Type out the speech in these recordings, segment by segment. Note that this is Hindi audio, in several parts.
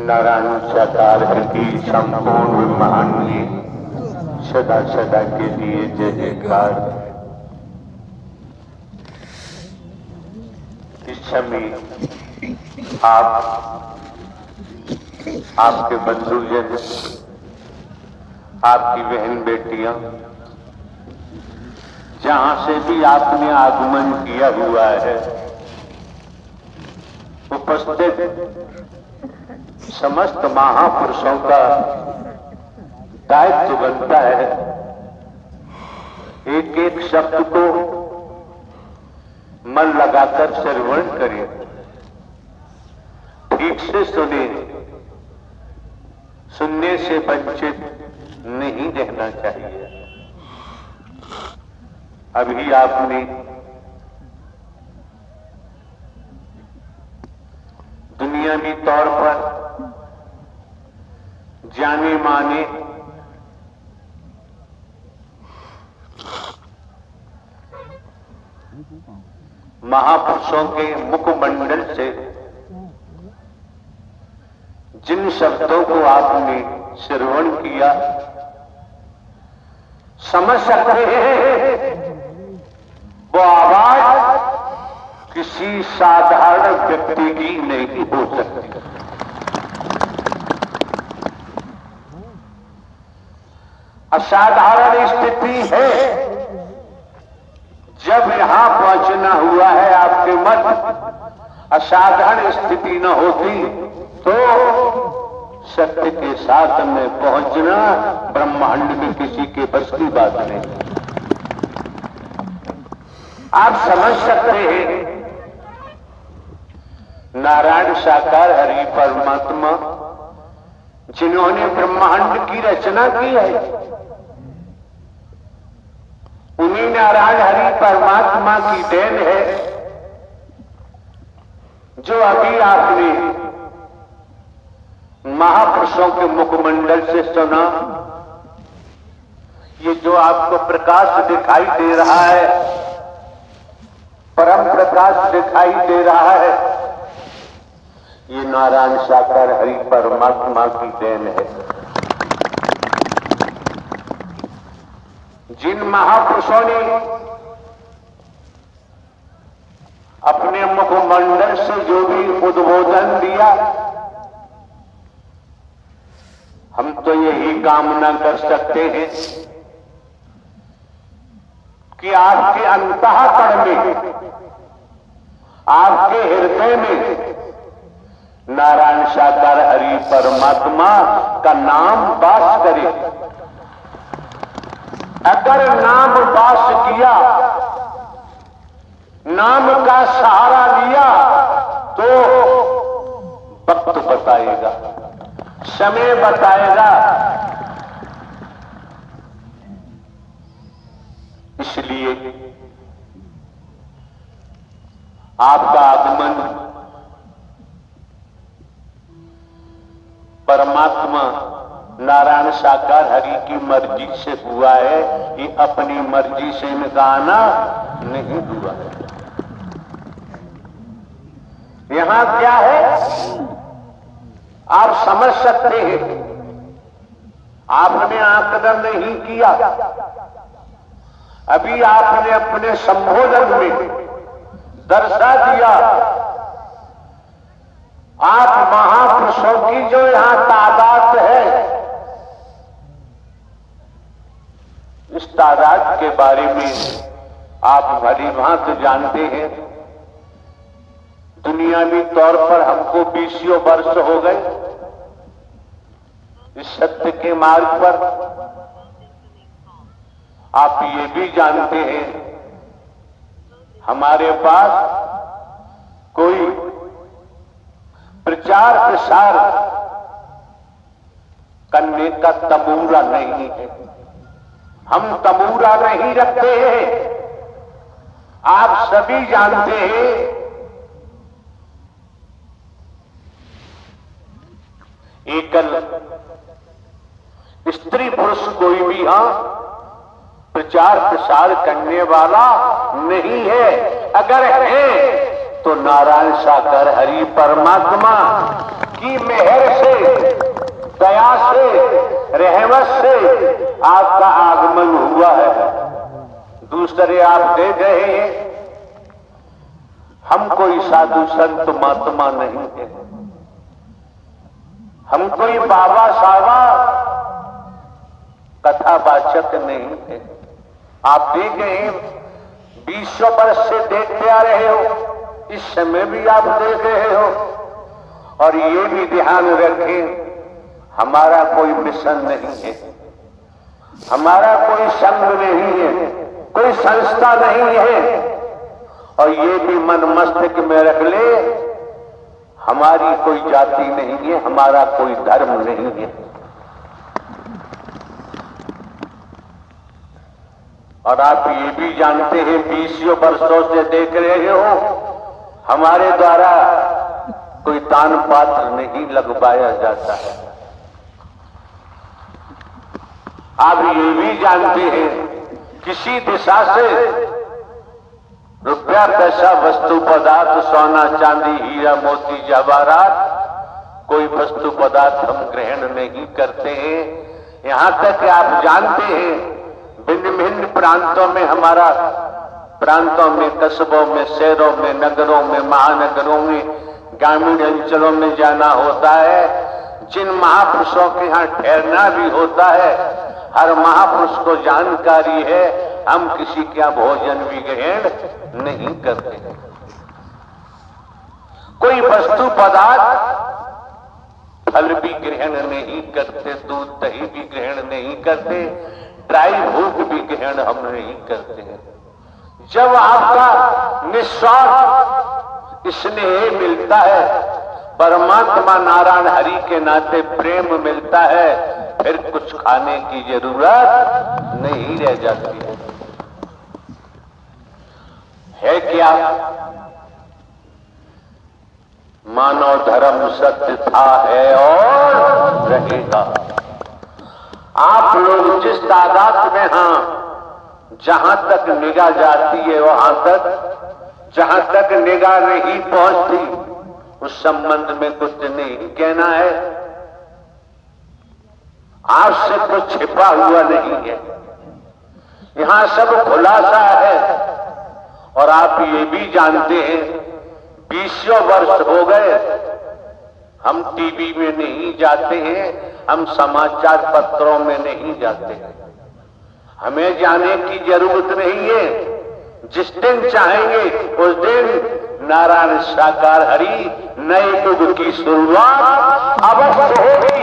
नारायण साकार की संपूर्ण ब्रह्मांड में सदा सदा के लिए जय जयकार। इस समय आपके बंधुजन, आपकी बहन बेटियां, जहां से भी आपने आगमन किया हुआ है, उपस्थित समस्त महापुरुषों का दायित्व बनता है एक एक शब्द को मन लगाकर श्रवण करें, ठीक से सुने, सुनने से वंचित नहीं रहना चाहिए। अभी आपने दुनियावी तौर पर जाने माने महापुरुषों के मुखमंडल से जिन शब्दों को आपने श्रवण किया, समझ सकते हैं वो आवाज किसी साधारण व्यक्ति की नहीं हो सकती। असाधारण स्थिति है जब यहां पहुंचना हुआ है आपके मत। असाधारण स्थिति न होती तो सत्य के साथ में पहुंचना ब्रह्मांड में किसी के बस की बात नहीं। आप समझ सकते हैं नारायण साकार हरि परमात्मा जिन्होंने ब्रह्मांड की रचना की है, उन्हीं नारायण हरि परमात्मा की देन है जो अभी आपने महापुरुषों के मुखमंडल से सुना। ये जो आपको प्रकाश दिखाई दे रहा है, परम प्रकाश दिखाई दे रहा है, ये नारायण साकार हरि परमात्मा की देन है। जिन महापुरुषों ने अपने मुखमंडल से जो भी उद्बोधन दिया, हम तो यही कामना कर सकते हैं कि आपके अंतःकरण में, आपके हृदय में नारायण साकार हरि परमात्मा का नाम वास करे। अगर नाम वास किया, नाम का सहारा लिया तो वक्त बताएगा, समय बताएगा। इसलिए आपका आगमन परमात्मा नारायण साकार हरि की मर्जी से हुआ है, ये अपनी मर्जी से इनका आना नहीं हुआ है। यहां क्या है आप समझ सकते हैं। आपने आकलन नहीं किया, अभी आपने अपने संबोधन में दर्शा दिया। आप महापुरुषों की जो यहां तादाद है, इस तादाद के बारे में आप भली भांति जानते हैं। दुनियावी तौर पर हमको 20 वर्ष हो गए इस सत्य के मार्ग पर। आप ये भी जानते हैं हमारे पास कोई प्रचार प्रसार करने का तमूरा नहीं है। हम तमूरा नहीं रखते हैं। आप सभी जानते हैं एकल स्त्री पुरुष कोई भी प्रचार प्रसार करने वाला नहीं है। अगर है तो नारायण साकार हरि परमात्मा की मेहर से, दया से, रहमत से आपका आगमन हुआ है। दूसरे आप दे गए हैं। हम कोई साधु संत महात्मा नहीं है, हम कोई बाबा सावा कथावाचक नहीं है। आप दे गए 20 वर्ष से देखते आ रहे हो, इस समय भी आप दे रहे हो। और ये भी ध्यान रखें, हमारा कोई मिशन नहीं है, हमारा कोई संघ नहीं है, कोई संस्था नहीं है। और ये भी मन मस्तिष्क में रख ले, हमारी कोई जाति नहीं है, हमारा कोई धर्म नहीं है। और आप ये भी जानते हैं 20 वर्षों से देख रहे हो, हमारे द्वारा कोई दान पात्र नहीं लगवाया जाता है। आप ये भी जानते हैं किसी दिशा से रुपया पैसा वस्तु पदार्थ सोना चांदी हीरा मोती जवाहरात कोई वस्तु पदार्थ हम ग्रहण नहीं करते हैं। यहां तक कि आप जानते हैं भिन्न भिन्न प्रांतों में, हमारा प्रांतों में, कस्बों में, शहरों में, नगरों में, महानगरों में, ग्रामीण अंचलों में जाना होता है। जिन महापुरुषों के यहाँ ठहरना भी होता है, हर महापुरुष को जानकारी है हम किसी का भोजन भी ग्रहण नहीं करते। कोई वस्तु पदार्थ फल भी ग्रहण नहीं करते, दूध दही भी ग्रहण नहीं करते, ड्राई फ्रूट भी ग्रहण हम नहीं करते हैं। जब आपका निस्वार्थ स्नेह मिलता है, परमात्मा नारायण हरि के नाते प्रेम मिलता है, फिर कुछ खाने की जरूरत नहीं रह जाती है क्या? मानव धर्म सत्य था, है और रहेगा। आप लोग जिस तादाद में जहां तक निगाह जाती है वहां तक, जहां तक निगाह नहीं पहुंचती उस संबंध में कुछ नहीं कहना है। आपसे कुछ छिपा हुआ नहीं है, यहां सब खुलासा है। और आप ये भी जानते हैं 20 वर्ष हो गए हम टीवी में नहीं जाते हैं, हम समाचार पत्रों में नहीं जाते हैं। हमें जाने की जरूरत नहीं है। जिस दिन चाहेंगे उस दिन नारायण साकार हरि नए युग की शुरुआत अवश्य होगी,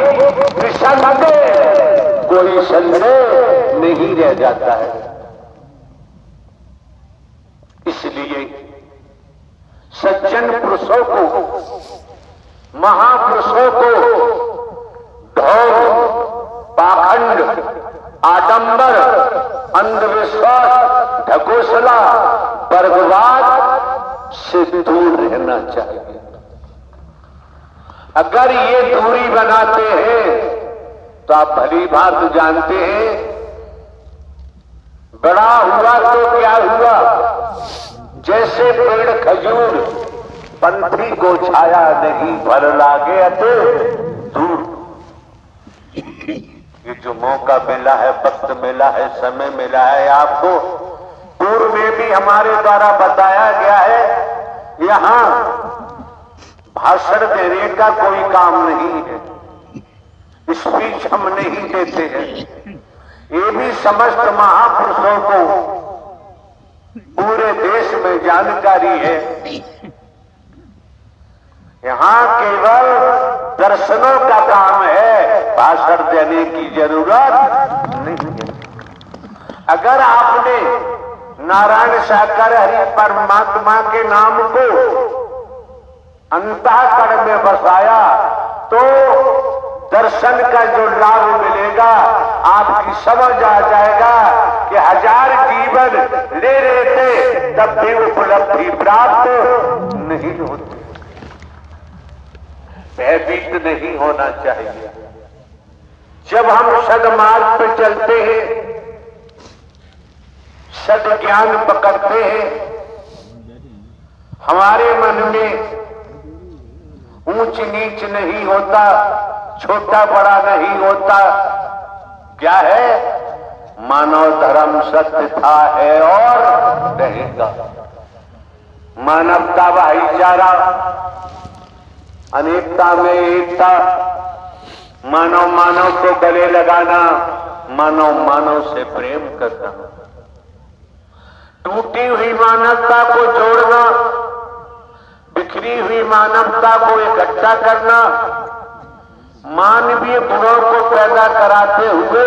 निसंदेह, कोई संदेह नहीं रह जाता है। इसलिए सज्जन पुरुषों को, महापुरुषों को ढोंग, पाखंड, आडंबर, अंधविश्वास, ढकोसला, वर्गवाद से दूर रहना चाहिए। अगर ये दूरी बनाते हैं तो आप भली बात जानते हैं बड़ा हुआ तो क्या हुआ। जैसे पेड़ खजूर पंथी को छाया नहीं भर लागे अते दूर। ये जो मौका मिला है, वक्त मिला है, समय मिला है आपको, पूर्व में भी हमारे द्वारा बताया गया है, यहां भाषण देने का कोई काम नहीं है, स्पीच हम नहीं देते हैं। ये भी समस्त महापुरुषों को पूरे देश में जानकारी है। यहां केवल दर्शनों का काम है, भाषण देने की जरूरत नहीं है। अगर आपने नारायण साकार हरि परमात्मा के नाम को अंतःकरण में बसाया तो दर्शन का जो लाभ मिलेगा आपकी समझ आ जाएगा कि 1000 जीवन ले रहे थे तब भी उपलब्धि प्राप्त नहीं होती। भयभीत नहीं होना चाहिए। जब हम सदमार्ग पर चलते हैं, सद ज्ञान पकड़ते हैं, हमारे मन में ऊंच नीच नहीं होता, छोटा बड़ा नहीं होता। क्या है? मानव धर्म सत्य था, है और रहेगा। मानवता, भाईचारा, अनेकता में एकता, मानव मानव को गले लगाना, मानव मानव से प्रेम करना, टूटी हुई मानवता को जोड़ना, बिखरी हुई मानवता को इकट्ठा करना, मानवीय गुणों को पैदा कराते हुए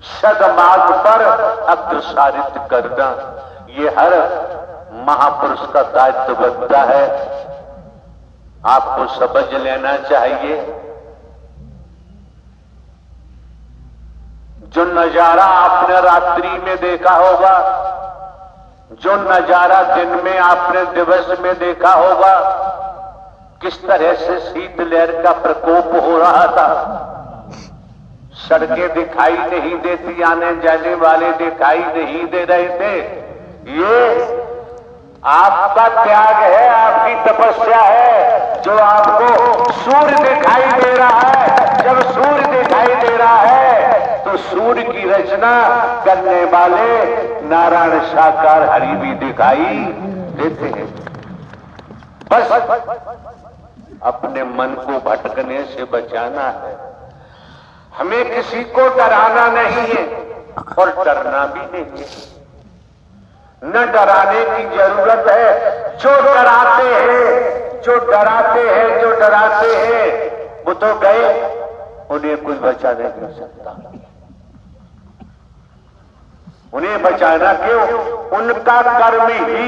सद्मार्ग पर अग्रसारित करना, ये हर महापुरुष का दायित्व बनता है। आपको समझ लेना चाहिए। जो नजारा आपने रात्रि में देखा होगा, जो नजारा दिन में आपने दिवस में देखा होगा, किस तरह से शीतलहर का प्रकोप हो रहा था। सड़कें दिखाई नहीं देती, आने जाने वाले दिखाई नहीं दे रहे थे। ये आपका त्याग है, आपकी तपस्या है, जो आपको सूर्य दिखाई दे रहा है। जब सूर्य दिखाई दे रहा है तो सूर्य की रचना करने वाले नारायण साकार हरि भी दिखाई देते हैं। बस अपने मन को भटकने से बचाना है। हमें किसी को डराना नहीं है और डरना भी नहीं है। न डराने की जरूरत है। जो डराते हैं, जो डराते हैं, जो डराते हैं, वो तो गए, उन्हें कोई बचा नहीं सकता। उन्हें बचाना क्यों? उनका कर्म ही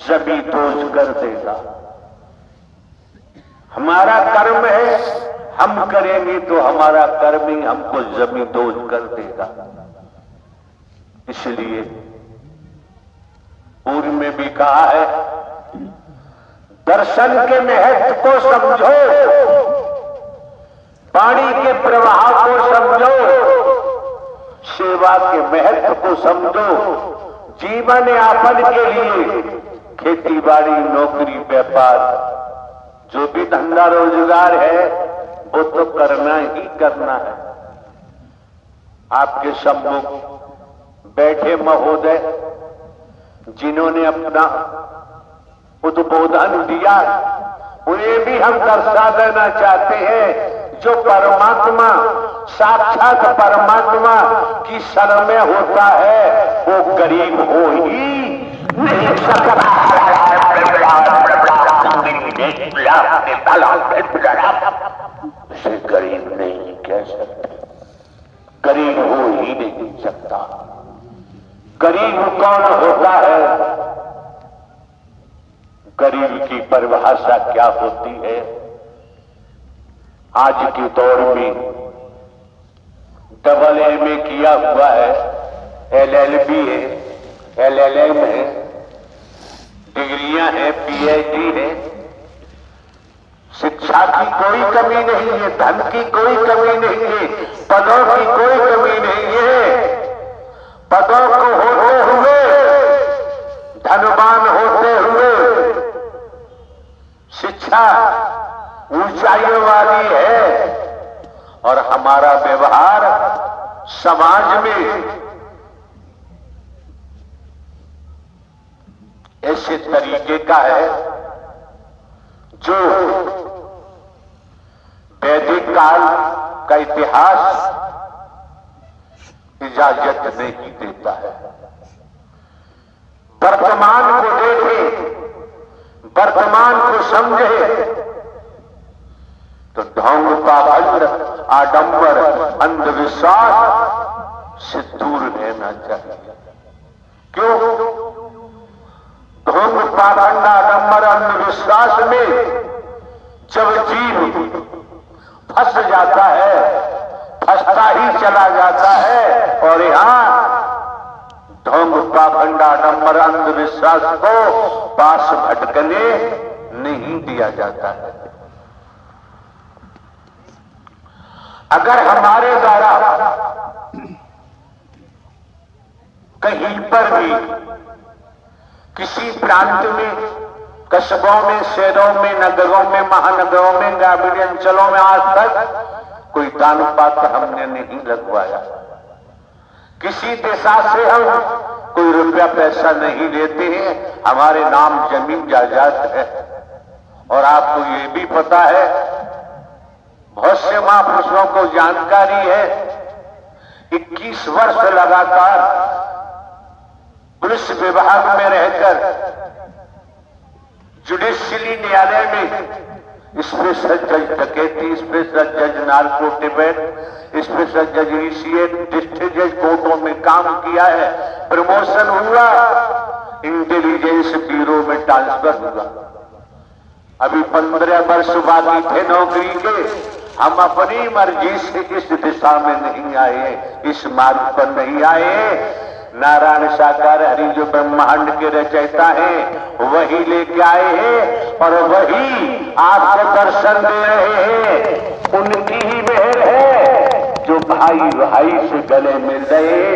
जमी दोष कर देगा। हमारा कर्म है, हम करेंगे तो हमारा कर्म ही हमको जमी दोष कर देगा। इसलिए पूर्व में भी कहा है, दर्शन के महत्व को समझो, पानी के प्रवाह को समझो, सेवा के महत्व को समझो। जीवन यापन के लिए खेती बाड़ी, नौकरी, व्यापार, जो भी धंधा रोजगार है वो तो करना ही करना है। आपके सम्मुख बैठे महोदय जिन्होंने अपना उद्बोधन दिया, उन्हें भी हम दर्शा देना चाहते हैं। जो परमात्मा, साक्षात परमात्मा की शरण में होता है वो गरीब हो ही नहीं सकता। उसे गरीब नहीं कह सकते, गरीब हो ही नहीं सकता। गरीब कौन होता है? गरीब की परिभाषा क्या होती है? आज के दौर में डबल एमए किया हुआ है, एलएलबी है, एलएलएम है, डिग्रियां हैं, पीएचडी है। शिक्षा की कोई कमी नहीं है, धन की कोई कमी नहीं है, पदों की कोई कमी नहीं है। पदों को होते हुए, धनवान होते हुए, शिक्षा ऊंचाइयों वाली है और हमारा व्यवहार समाज में ऐसे तरीके का है जो वैदिक काल का इतिहास इजाजत नहीं देता है। वर्तमान को देखें, वर्तमान को समझे तो ढोंग, पाखंड, आडंबर, अंधविश्वास से दूर रहना चाहिए। क्यों? ढोंग, पाखंड, आडंबर, अंधविश्वास में जब जीव फंस जाता है, फंसता ही चला जाता है और यहां ढोंग, पाखंड, आडंबर, अंधविश्वास को पास भटकने नहीं दिया जाता है। अगर हमारे द्वारा कहीं पर भी किसी प्रांत में, कस्बों में, शहरों में, नगरों में, महानगरों में, ग्रामीण अंचलों में आज तक कोई दान पात्र हमने नहीं लगवाया। किसी दिशा से हम कोई रुपया पैसा नहीं लेते हैं, हमारे नाम जमीन जायदाद है। और आपको ये भी पता है, बहुत से महापुरुषों को जानकारी है, 21 वर्ष लगातार पुलिस विभाग में रहकर जुडिशियली न्यायालय में स्पेशल जज डकैती, स्पेशल जज नार्को टिबेट, स्पेशल जज ईसीएट, डिस्ट्रिक्ट जज कोर्टों में काम किया है। प्रमोशन हुआ, इंटेलिजेंस ब्यूरो में ट्रांसफर हुआ। अभी 15 वर्ष बाकी थे नौकरी के। हम अपनी मर्जी से इस दिशा में नहीं आए, इस मार्ग पर नहीं आए। नारायण साकार हरि जो ब्रह्मांड के रचयिता है वही लेके आए हैं और वही आपको दर्शन दे रहे हैं। उनकी ही मेहर है जो भाई भाई से गले मिल रहे,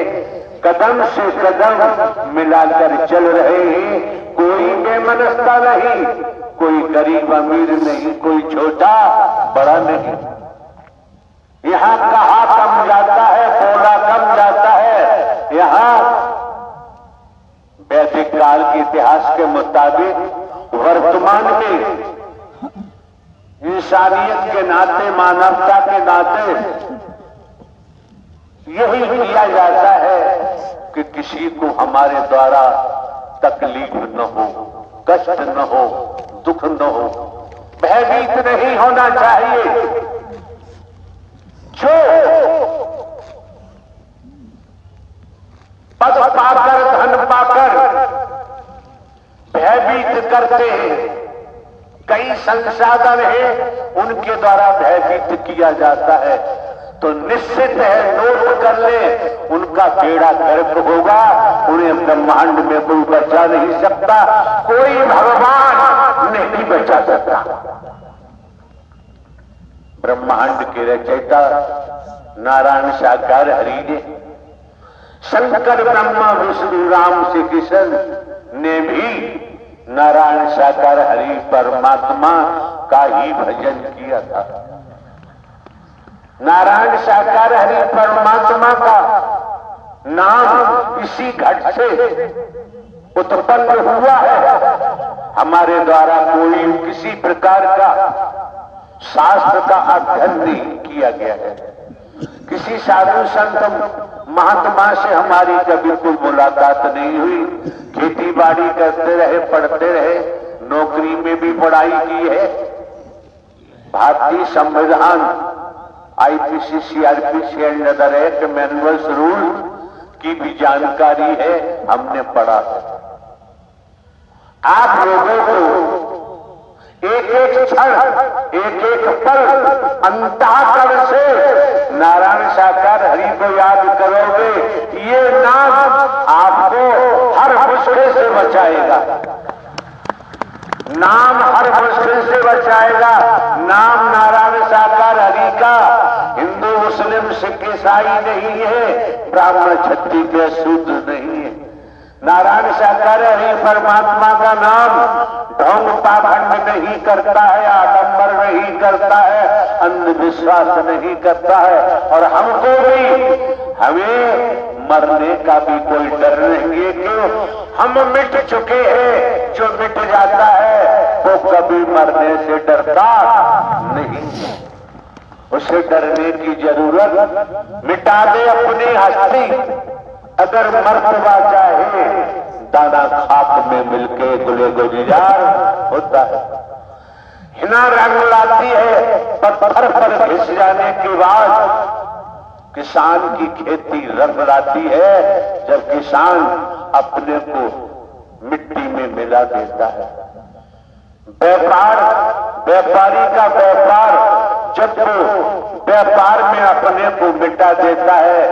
कदम से कदम मिलाकर चल रहे हैं। कोई बेमनस्ता नहीं, कोई गरीब अमीर नहीं, कोई छोटा बड़ा नहीं। यहाँ कहा कम जाता है, बोला कम जाता है। यहाँ वैदिक काल के इतिहास के मुताबिक वर्तमान में इंसानियत के नाते, मानवता के नाते यही किया जाता है कि किसी को हमारे द्वारा तकलीफ न हो, कष्ट न हो, दुख न हो, भयभीत नहीं होना चाहिए। जो पद पाकर, धन पाकर भयभीत करते हैं, कई संसाधन हैं उनके द्वारा भयभीत किया जाता है, तो निश्चित है नोट कर ले, उनका बेड़ा गर्क होगा। उन्हें ब्रह्मांड में कोई बचा नहीं सकता, कोई भगवान नहीं बचा सकता। ब्रह्मांड के रचयिता नारायण साकार हरि ने, शंकर ब्रह्मा विष्णु राम श्री कृष्ण ने भी नारायण साकार हरि परमात्मा का ही भजन किया था। नारायण साकार हरि परमात्मा का नाम इसी घट से उत्पन्न हुआ है। हमारे द्वारा कोई किसी प्रकार का शास्त्र का अध्ययन नहीं किया गया है। किसी साधु संत महात्मा से हमारी कभी कोई मुलाकात नहीं हुई। खेती बाड़ी करते रहे, पढ़ते रहे, नौकरी में भी पढ़ाई की है। भारतीय संविधान, IPC, CrPC and other act, manuals, rule की भी जानकारी है, हमने पढ़ा है। आप लोगों को एक एक क्षण, एक एक पल अंतःकरण से नारायण साकार हरि को याद करोगे, ये नाम आपको हर मुश्किल से बचाएगा। नाम हर मुश्किल से बचाएगा। नाम नारायण साकार हरि का हिंदू, मुस्लिम, सिख, ईसाई नहीं है, ब्राह्मण, क्षत्रिय, शूद्र नहीं है। नारायण साकार हरि परमात्मा का नाम ढोंग पाखंड नहीं करता है, आडंबर नहीं करता है, अंधविश्वास नहीं करता है। और हमको भी, हमें मरने का भी कोई डर नहीं है। क्यों? हम मिट चुके हैं। जो मिट जाता है वो कभी मरने से डरता नहीं। उसे डरने की जरूरत, मिटा दे अपनी हस्ती। अगर मरतबा चाहे दाना खाक में मिलके गुले गुलजार होता है। हिना रंग लाती है, पत्थर पर घिस जाने के बाद किसान की खेती रंग लाती है जब किसान अपने को मिट्टी में मिला देता है। व्यापार, व्यापारी का व्यापार जब वो व्यापार में अपने को मिटा देता है,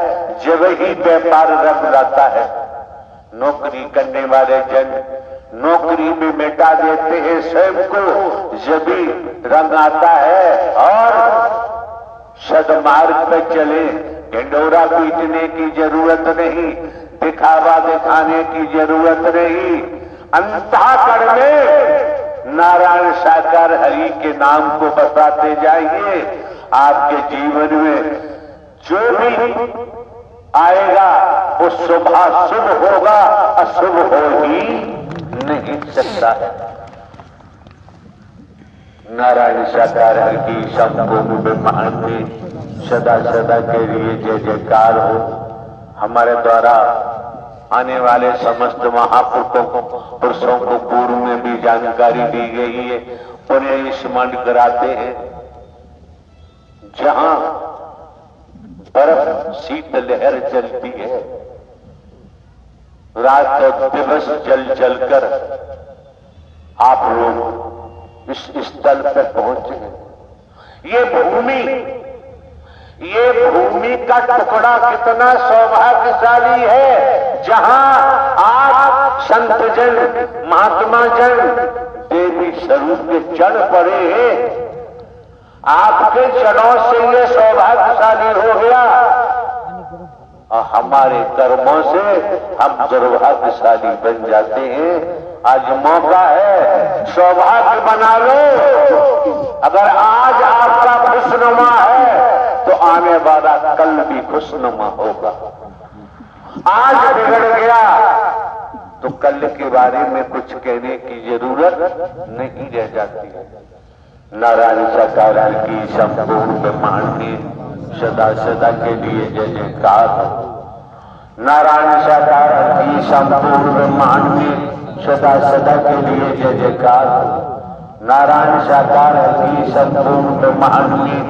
जब ही व्यापार रंग लाता है। नौकरी करने वाले जन नौकरी में मिटा देते हैं स्वयं को, जब ही रंग आता है। और सदमार्ग पे चले, ढिंडोरा पीटने की जरूरत नहीं, दिखावा दिखाने की जरूरत नहीं, अंतःकरण में नारायण साकार हरि के नाम को बताते जाइए। आपके जीवन में जो भी आएगा वो शुभ होगा, अशुभ हो ही नहीं सकता है। नारायण साकार हरि की संपूर्ण ब्रह्मांड में सदा सदा के लिए जय जयकार हो। हमारे द्वारा आने वाले समस्त महापुरुषों को पूर्व में भी जानकारी दी गई है, उन्हें स्मरण कराते हैं। जहां बर्फ शीत लहर चलती है, रात और दिवस जल जलकर आप लोग इस स्थल पर पहुंचे हैं। ये भूमि का टुकड़ा कितना सौभाग्यशाली है, जहां आप संत जन, महात्मा जन, देवी स्वरूप के चढ़ पड़े हैं। आपके चरणों से ये सौभाग्यशाली हो गया और हमारे कर्मों से हम दुर्भाग्यशाली बन जाते हैं। आज मौका है, सौभाग्य बना लो। अगर आज आपका खुशनुमा है तो आने वाला कल भी खुशनुमा होगा। आज बिगड़ गया तो कल के बारे में कुछ कहने की जरूरत नहीं रह जाती है। नारायण साकार की संपूर्ण ब्रह्मांड में सदा सदा के लिए जय जयकार। नारायण साकार की संपूर्ण ब्रह्मांड में सदा सदा के लिए जय जयकार। नारायण साकार की संपूर्ण ब्रह्मांड में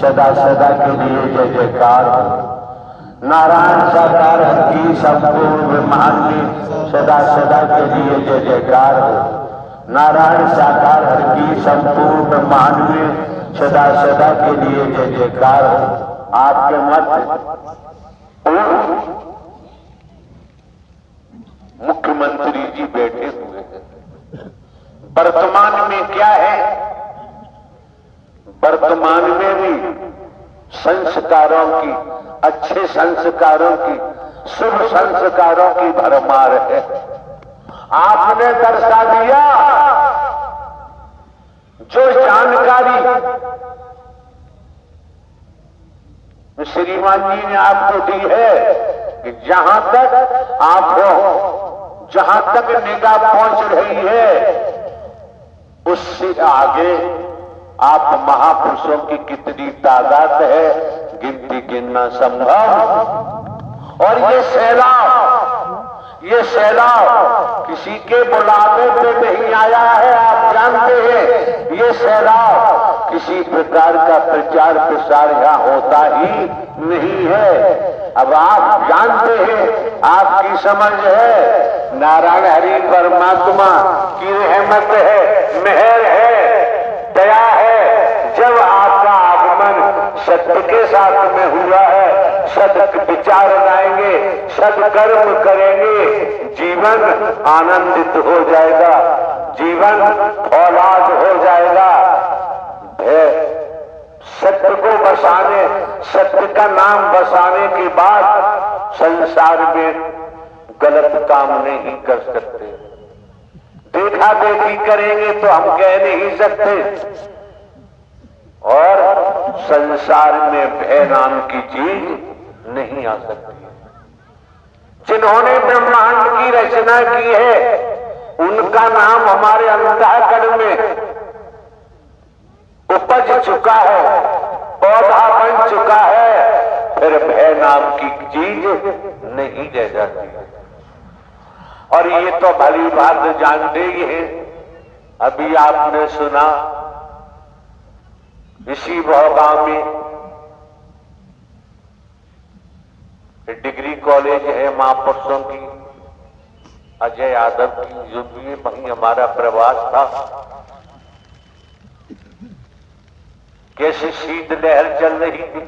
सदा सदा के लिए जय जयकार। नारायण साकार की संपूर्ण ब्रह्मांड में सदा सदा के लिए जय जयकार। नारायण साकार की संपूर्ण ब्रह्मांड में सदा सदा के लिए जय जयकार। आपके मत मुख्यमंत्री जी बैठे हुए हैं। वर्तमान में क्या है? वर्तमान में भी संस्कारों की, अच्छे संस्कारों की, शुभ संस्कारों की भरमार है। आपने दर्शा दिया जो जानकारी श्रीमान जी ने आपको दी है कि जहां तक आप हो, जहां तक निगाह पहुंच रही है, उससे आगे आप महापुरुषों की कितनी तादाद है गिनती गिनना संभव। और ये सैलाब किसी के बुलावे पे नहीं आया है। आप जानते हैं ये सैलाब किसी प्रकार का प्रचार प्रसार यहाँ होता ही नहीं है। अब आप जानते हैं, आपकी समझ है, नारायण हरि परमात्मा की रहमत है, मेहर है, दया है। जब आपका आगमन सत्य के साथ में हुआ है, सद विचार लाएंगे, सदकर्म करेंगे, जीवन आनंदित हो जाएगा, जीवन फौलाद हो जाएगा। सत्य को बसाने, सत्य का नाम बसाने के बाद संसार में गलत काम नहीं कर सकते। देखा देखी करेंगे तो हम कह नहीं सकते। और संसार में भय नाम की चीज नहीं आ सकती। जिन्होंने ब्रह्मांड की रचना की है उनका नाम हमारे अंतःकरण में उपज चुका है, पौधा बन चुका है। फिर भय नाम की चीज नहीं रह जाती। और ये तो भली बात जानते ही हैं। अभी आपने सुना इसी भोगांव में डिग्री कॉलेज है महापुरुषों की, अजय यादव की, जो भी वहीं हमारा प्रवास था। कैसी शीत लहर चल रही थी।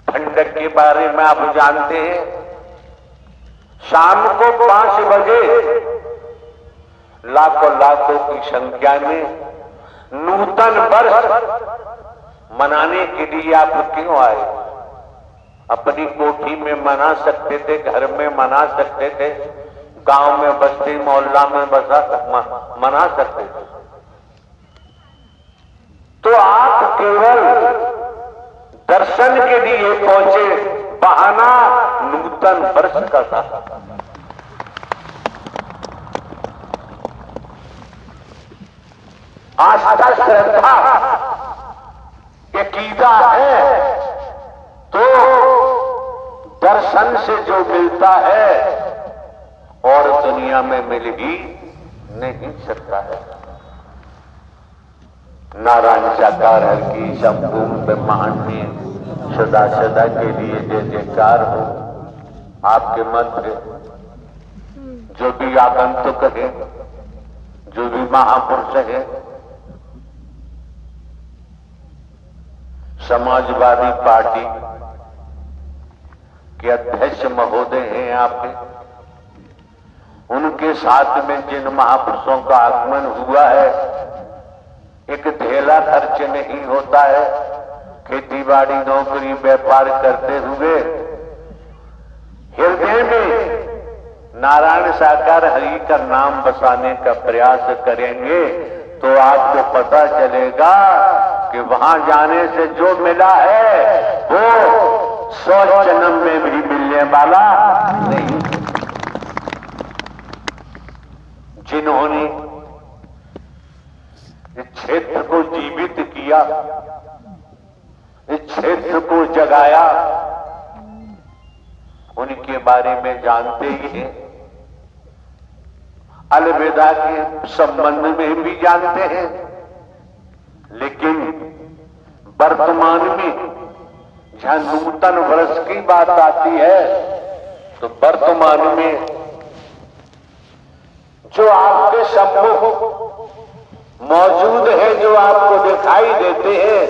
ठंडक के बारे में आप जानते हैं। शाम को 5 बजे लाखों की संख्या में नूतन वर्ष मनाने के लिए आप क्यों आए? अपनी कोठी में मना सकते थे, घर में मना सकते थे, गांव में बस्ती मोहल्ला में मना सकते थे। तो आप केवल दर्शन के लिए पहुंचे, बहाना नूतन वर्ष का था। आस्था श्रद्धा अकीदा है तो दर्शन से जो मिलता है और दुनिया में मिल ही नहीं सकता है। नारायण साकार हर की संपूर्ण ब्रह्मांड में सदा सदा के लिए जय जयकार हो। आपके मध्य जो भी आगंतुक है, जो भी महापुरुष है, समाजवादी पार्टी के अध्यक्ष महोदय हैं आपके, उनके साथ में जिन महापुरुषों का आगमन हुआ है, एक ढेला खर्च नहीं होता है। खेतीबाड़ी नौकरी व्यापार करते हुए हृदय में नारायण साकार हरि का नाम बसाने का प्रयास करेंगे तो आपको पता चलेगा कि वहां जाने से जो मिला है वो 100 जन्म में भी मिलने वाला नहीं। जिन्होंने इस क्षेत्र को जीवित किया, इस क्षेत्र को जगाया, उनके बारे में जानते ही हैं। अलविदा के संबंध में भी जानते हैं। लेकिन वर्तमान में जहां नूतन वर्ष की बात आती है तो वर्तमान में जो आपके सम्मुख मौजूद है, जो आपको दिखाई देते हैं,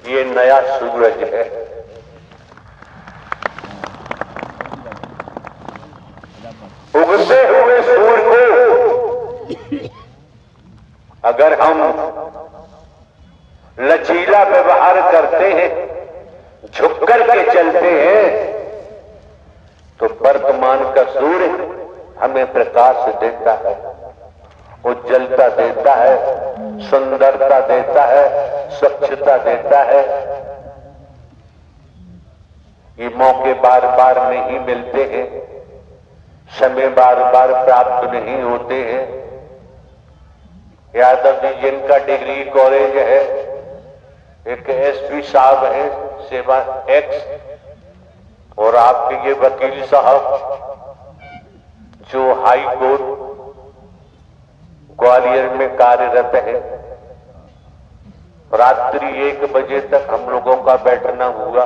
ये नया सूरज है। उगते हुए सूर्य को अगर हम लचीला व्यवहार करते हैं, झुक करके चलते हैं, तो वर्तमान का सूर्य हमें प्रकाश देता है, उज्जवलता देता है, सुंदरता देता है, स्वच्छता देता है। ये मौके बार बार नहीं मिलते हैं, समय बार बार प्राप्त नहीं होते हैं। यादव जी जिनका डिग्री कॉलेज है, एक एसपी साहब है सेवा एक्स, और आपके ये वकील साहब जो हाई कोर्ट ग्वालियर में कार्यरत है। रात्रि 1 बजे तक हम लोगों का बैठना हुआ,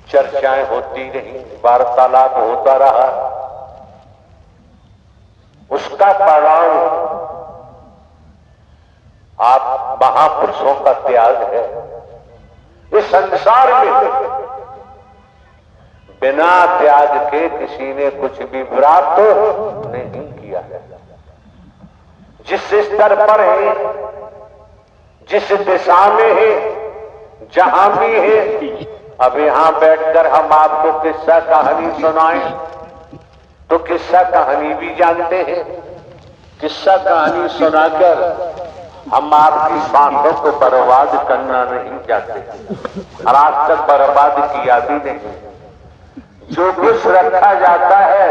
चर्चाएं होती रही, वार्तालाप होता रहा। उसका परिणाम आप महापुरुषों का त्याग है। इस संसार में बिना त्याग के किसी ने कुछ भी प्राप्त नहीं किया है। जिस स्तर पर है, जिस दिशा में है, जहां भी है, अब यहां बैठकर हम आपको किस्सा कहानी सुनाएं तो किस्सा कहानी भी जानते हैं। किस्सा कहानी सुनाकर हम आपकी सांसों को बर्बाद करना नहीं चाहते, और आज तक बर्बाद किया भी नहीं। जो कुछ रखा जाता है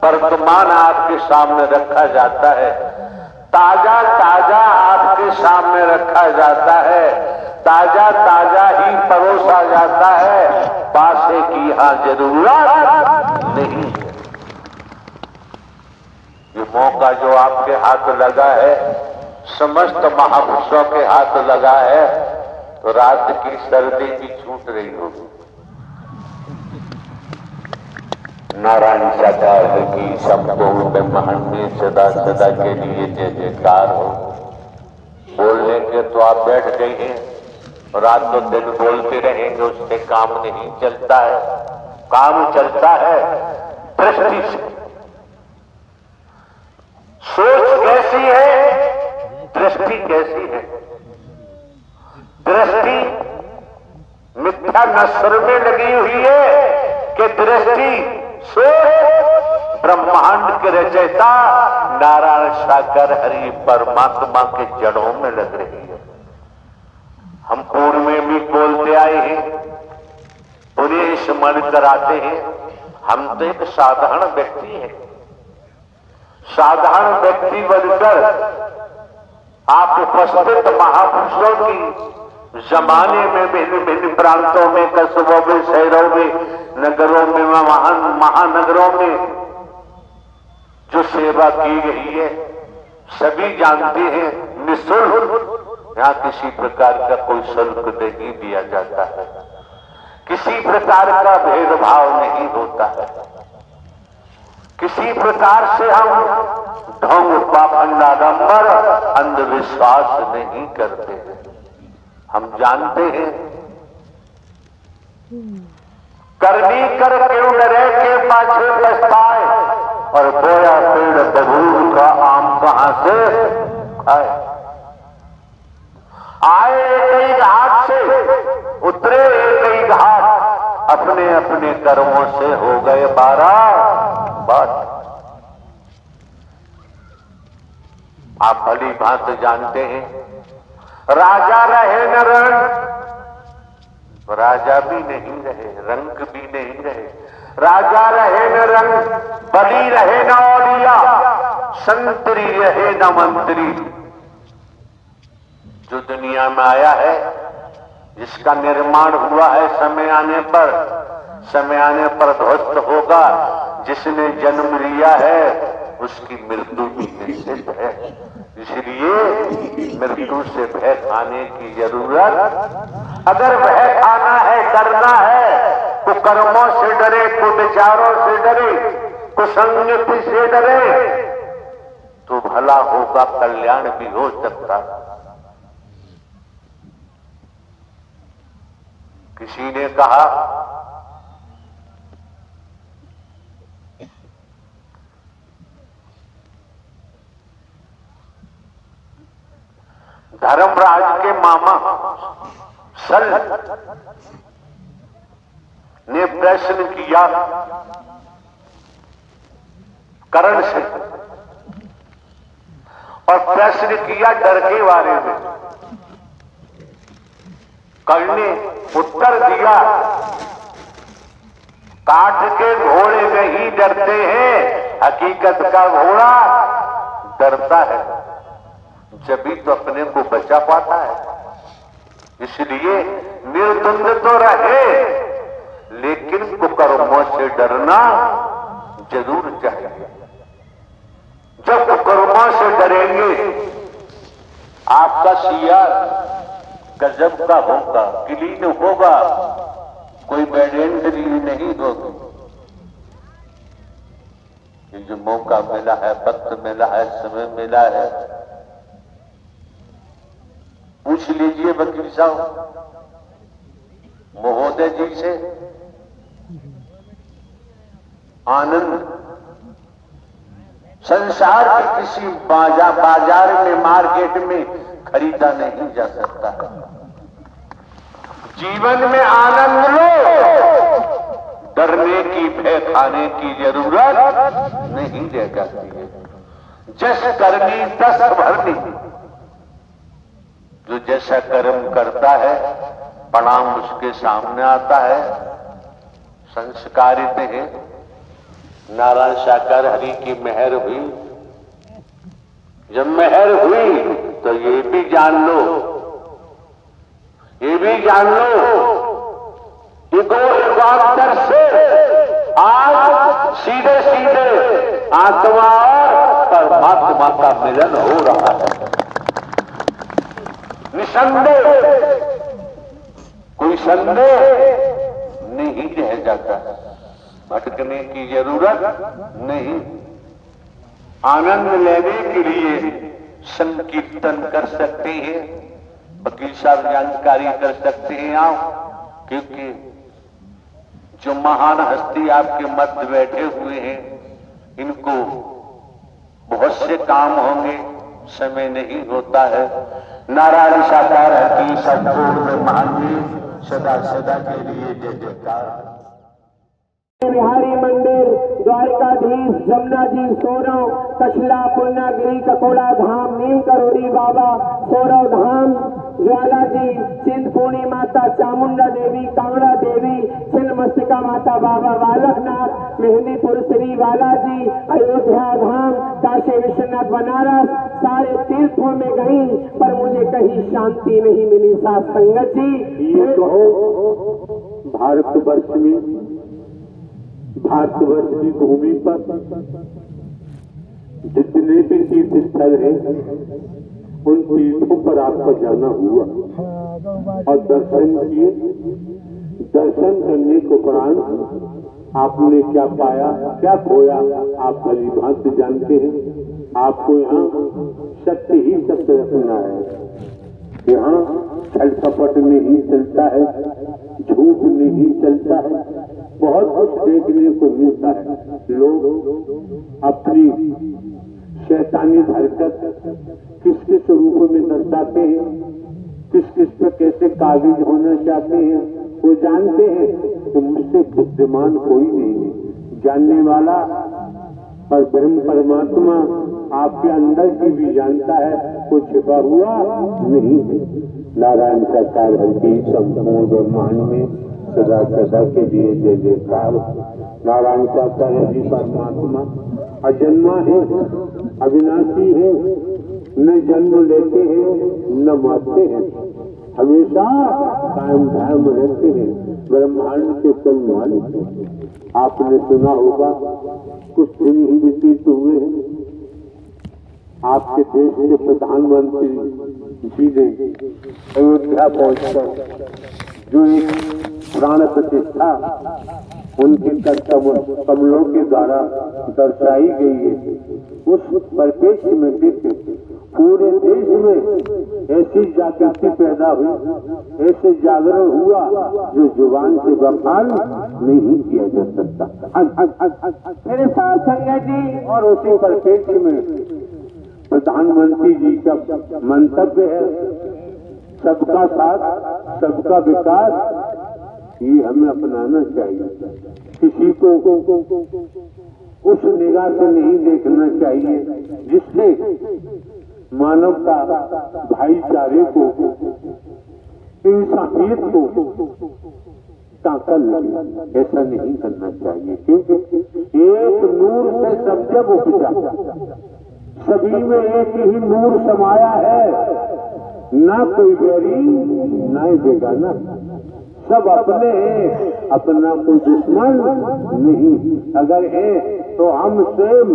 वर्तमान आपके सामने रखा जाता है, ताजा ताजा आपके सामने रखा जाता है, ताजा ताजा ही परोसा जाता है। पासे की यहां जरूरत नहीं है। ये मौका जो आपके हाथ लगा है, समस्त महापुरुषों के हाथ लगा है, तो रात की सर्दी भी छूट रही होगी। नारायण साकार की संपूर्ण ब्रह्मांड में सदा सदा के लिए जय जयकार हो। बोलने के तो आप बैठ गए हैं, रातों दिन बोलते रहेंगे, उससे काम नहीं चलता है। काम चलता है दृष्टि से। सोच कैसी है, दृष्टि कैसी है। दृष्टि मिथ्या नस्र में लगी हुई है कि दृष्टि से ब्रह्मांड के रचयिता नारायण सागर हरि परमात्मा के जड़ों में लग रही है। हम पूर्व में भी बोलते आए हैं, उन्हें स्मरण कराते हैं। हम तो एक साधारण व्यक्ति हैं। साधारण व्यक्ति बनकर आप उपस्थित महापुरुषों की जमाने में भिन्न भिन्न प्रांतों में, कस्बों में, शहरों में, नगरों में, महानगरों में जो सेवा की गई है सभी जानते हैं। निःशुल्क, यहां किसी प्रकार का कोई शुल्क नहीं दिया जाता है, किसी प्रकार का भेदभाव नहीं होता है, किसी प्रकार से हम ढोंग पाखंड आडंबर अंधविश्वास नहीं करते हैं। हम जानते हैं करनी कर क्यों डरे के पाछे पछताए, और बोया पेड़ बबूल का आम कहां से आए। आए एक ही घाट से, उतरे एक ही घाट, अपने अपने कर्मों से हो गए 12 बात। आप भली भांति जानते हैं, राजा रहे न रंग, राजा भी नहीं रहे, रंग भी नहीं रहे। राजा रहे न रंग, बली रहे न औलिया, संतरी रहे न मंत्री। जो दुनिया में आया है, जिसका निर्माण हुआ है, समय आने पर ध्वस्त होगा। जिसने जन्म लिया है उसकी मृत्यु भी निश्चित है। इसलिए मृत्यु से भय खाने की जरूरत, अगर भय खाना है, डरना है, कुकर्मों से डरे, कुविचारों से डरे, कुसंगति से डरे, तो भला होगा, कल्याण भी हो सकता है। किसी ने कहा धर्मराज के मामा सल ने प्रश्न किया कर्ण से, और प्रश्न किया डर के बारे में। कर्ण ने उत्तर दिया, काठ के घोड़े नहीं डरते हैं, हकीकत का घोड़ा डरता है, जभी तो अपने को बचा पाता है। इसलिए निर्द्वंद तो रहे, लेकिन कुकर्मों से डरना जरूर चाहिए। जब कुकर्मों से डरेंगे, आपका सियार गजब का होगा, क्लीन होगा, कोई बेडेंटरी नहीं होगी। ये जो मौका मिला है, वक्त मिला है, समय मिला है, पूछ लीजिए वकील साहब महोदय जी से। आनंद संसार के किसी बाजार में, मार्केट में खरीदा नहीं जा सकता है। जीवन में आनंद लो, डरने की, भय खाने की जरूरत नहीं रह जाती है। जस करनी तस भरनी, जो जैसा कर्म करता है परिणाम उसके सामने आता है। संस्कारित है। नारायण सागर हरि की मेहर हुई। जब मेहर हुई तो ये भी जान लो युगांतर से आज सीधे सीधे आत्मा और परमात्मा का मिलन हो रहा है। निसंदेह, कोई संदेह नहीं रह जाता, भटकने की जरूरत नहीं। आनंद लेने के लिए संकीर्तन कर सकते हैं, वकील साहब जानकारी कर सकते हैं आप, क्योंकि जो महान हस्ती आपके मध्य बैठे हुए हैं, इनको बहुत से काम होंगे, समय नहीं होता है। नारायण साकार है कि संपूर्ण महान सदा सदा के लिए जय जयकार। बिहारी मंदिर, द्वारिकाधीश, जमुना जी, सोरव, कछला, पूर्णागिरी, ककोड़ा धाम, नीम करोड़ी बाबा, सौरव धाम, ज्वाला जी, चिंतपूर्णी माता, चामुंडा देवी, कांगड़ा देवी, छिन्नमस्तिका माता, बाबा बालकनाथ, मेहंदीपुर श्री बालाजी, अयोध्या धाम, काशी विश्वनाथ, बनारस, सारे तीर्थों में गई पर मुझे कहीं शांति नहीं मिली। साथ संगत जी, ये कहो भारतवर्ष में, भारतवर्ष की भूमि पर जितने भी तीर्थ स्थल हैं उन तीर्थों पर आपका जाना हुआ और दर्शन किए। दर्शन करने के उपरांत आपने क्या पाया, क्या खोया, आप भली भांति जानते हैं। आपको यहाँ सत्य ही सत्य रखना है। यहाँ छल कपट नहीं चलता है, झूठ नहीं चलता है। बहुत कुछ देखने को मिलता है। लोग अपनी शैतानी हरकत किस किस रूप में दर्शाते हैं, किस किस पर कैसे काबिज होना चाहते हैं, वो जानते हैं कि मुझसे बुद्धिमान कोई नहीं है। जानने वाला पर ब्रह्म परमात्मा आपके अंदर की भी जानता है, वो छिपा हुआ नहीं है। नारायण सरकार हर की संपूर्ण ब्रह्मांड में सदा सदा के लिए जय जयकार। नारायण सरकार हरि परमात्मा अजन्मा है, अविनाशी है, न जन्म लेते हैं न मरते हैं, हमेशा कायम धाम रहते हैं, ब्रह्मांड के कुल मालिक। आपने सुना होगा कुछ दिन ही व्यतीत हुए हैं, आपके देश के प्रधानमंत्री जी ने अयोध्या पहुंचकर जो एक प्राण प्रतिष्ठा उनके कमलों के द्वारा दर्शाई गई है, उस परिप्रेक्ष्य में देख पूरे देश में ऐसी जागृति पैदा हुई, ऐसे जागरण हुआ जो जुबान से बखान नहीं किया जा सकता। मेरे साथ संगत जी, और उसी परिप्रेक्ष्य में प्रधानमंत्री जी का मंतव्य है सबका साथ सबका विकास, ये हमें अपनाना चाहिए। किसी को उस निगाह से नहीं देखना चाहिए जिससे मानवता, भाईचारे को, इंसानियत को ताकत लगे। ऐसा नहीं करना चाहिए, क्योंकि एक नूर से सब जब उपजा, सभी में एक ही नूर समाया है, ना कोई बैरी ना ही बेगाना, सब अपने हैं, अपना कोई दुश्मन नहीं। अगर है तो हम स्वयं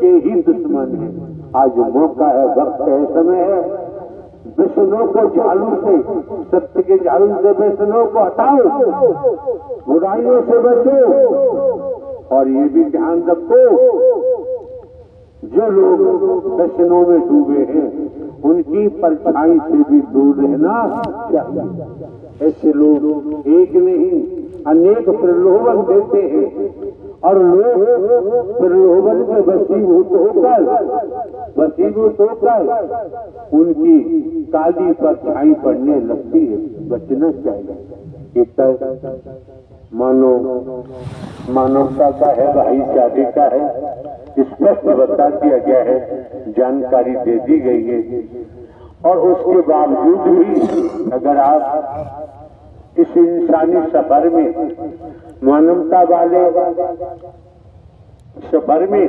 के ही दुश्मन हैं। आज मौका है, वक्त है, समय है। व्यसनों को झाड़ू से, सत्य के झाड़ू से व्यसनों को हटाओ, बुराइयों से बचो। और ये भी ध्यान रखो, जो लोग व्यसनों में डूबे हैं उनकी परछाई से भी दूर रहना चाहिए। ऐसे लोग एक नहीं अनेक प्रलोभन देते हैं और लोग प्रलोभन के वशीभूत होकर उनकी काली परछाई पड़ने लगती है। बचना चाहिए। एक मानवता का है, भाईचारे का है, स्पष्ट बता दिया गया है, जानकारी दे दी गई है। और उसके बावजूद भी अगर आप इस इंसानी सफर में, मानवता वाले सफर में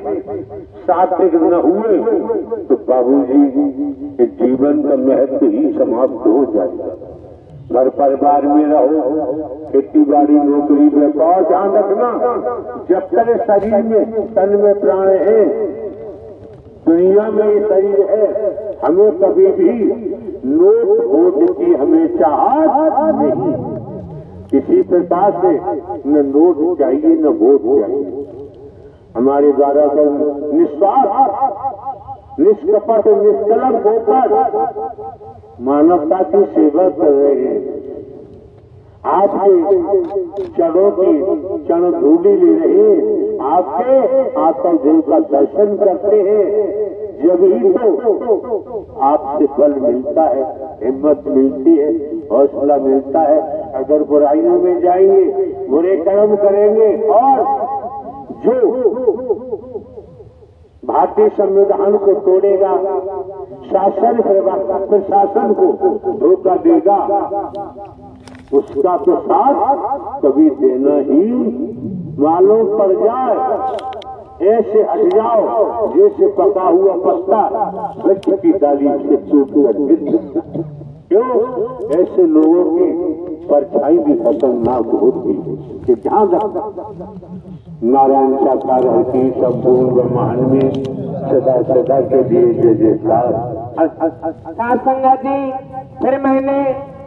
सात्विक न हुए तो बाबूजी के जीवन का महत्व ही समाप्त हो जाएगा। घर परिवार में रहो, खेती बाड़ी, नौकरी, व्यापार, ध्यान रखना, जब तक शरीर में, तन में प्राण है, दुनिया में ये शरीर है, हमें कभी भी नोट वोट की हमें चाहत नहीं। किसी प्रकार से न नोट चाहिए न वोट चाहिए। हमारे द्वारा तो निस्वार्थ, निष्कपट, निष्कलंक होकर मानवता की सेवा कर रहे हैं। आपके चरणों की चरण धूली ले रहे हैं, आपके आत्म देव का दर्शन करते हैं, जब ही तो आपसे फल मिलता है, हिम्मत मिलती है, हौसला मिलता है। अगर बुराइयों में जाएंगे बुरे कर्म करेंगे और जो भारतीय संविधान को तोड़ेगा, शासन प्रशासन को धोखा देगा, उसका तो साथ कभी देना ही मालूम पड़ जाए। ऐसे हट जाओ जैसे पका हुआ पत्ता वृक्ष की डाली से टूट कर गिर सकता है। क्यों? ऐसे लोगों की परछाई भी खतरनाक होती है कि ध्यान रखना। नारायण साकार की संपूर्ण ब्रह्मांड में सदा सदा के लिए जय जयकार। साध संगत जी, फिर मैंने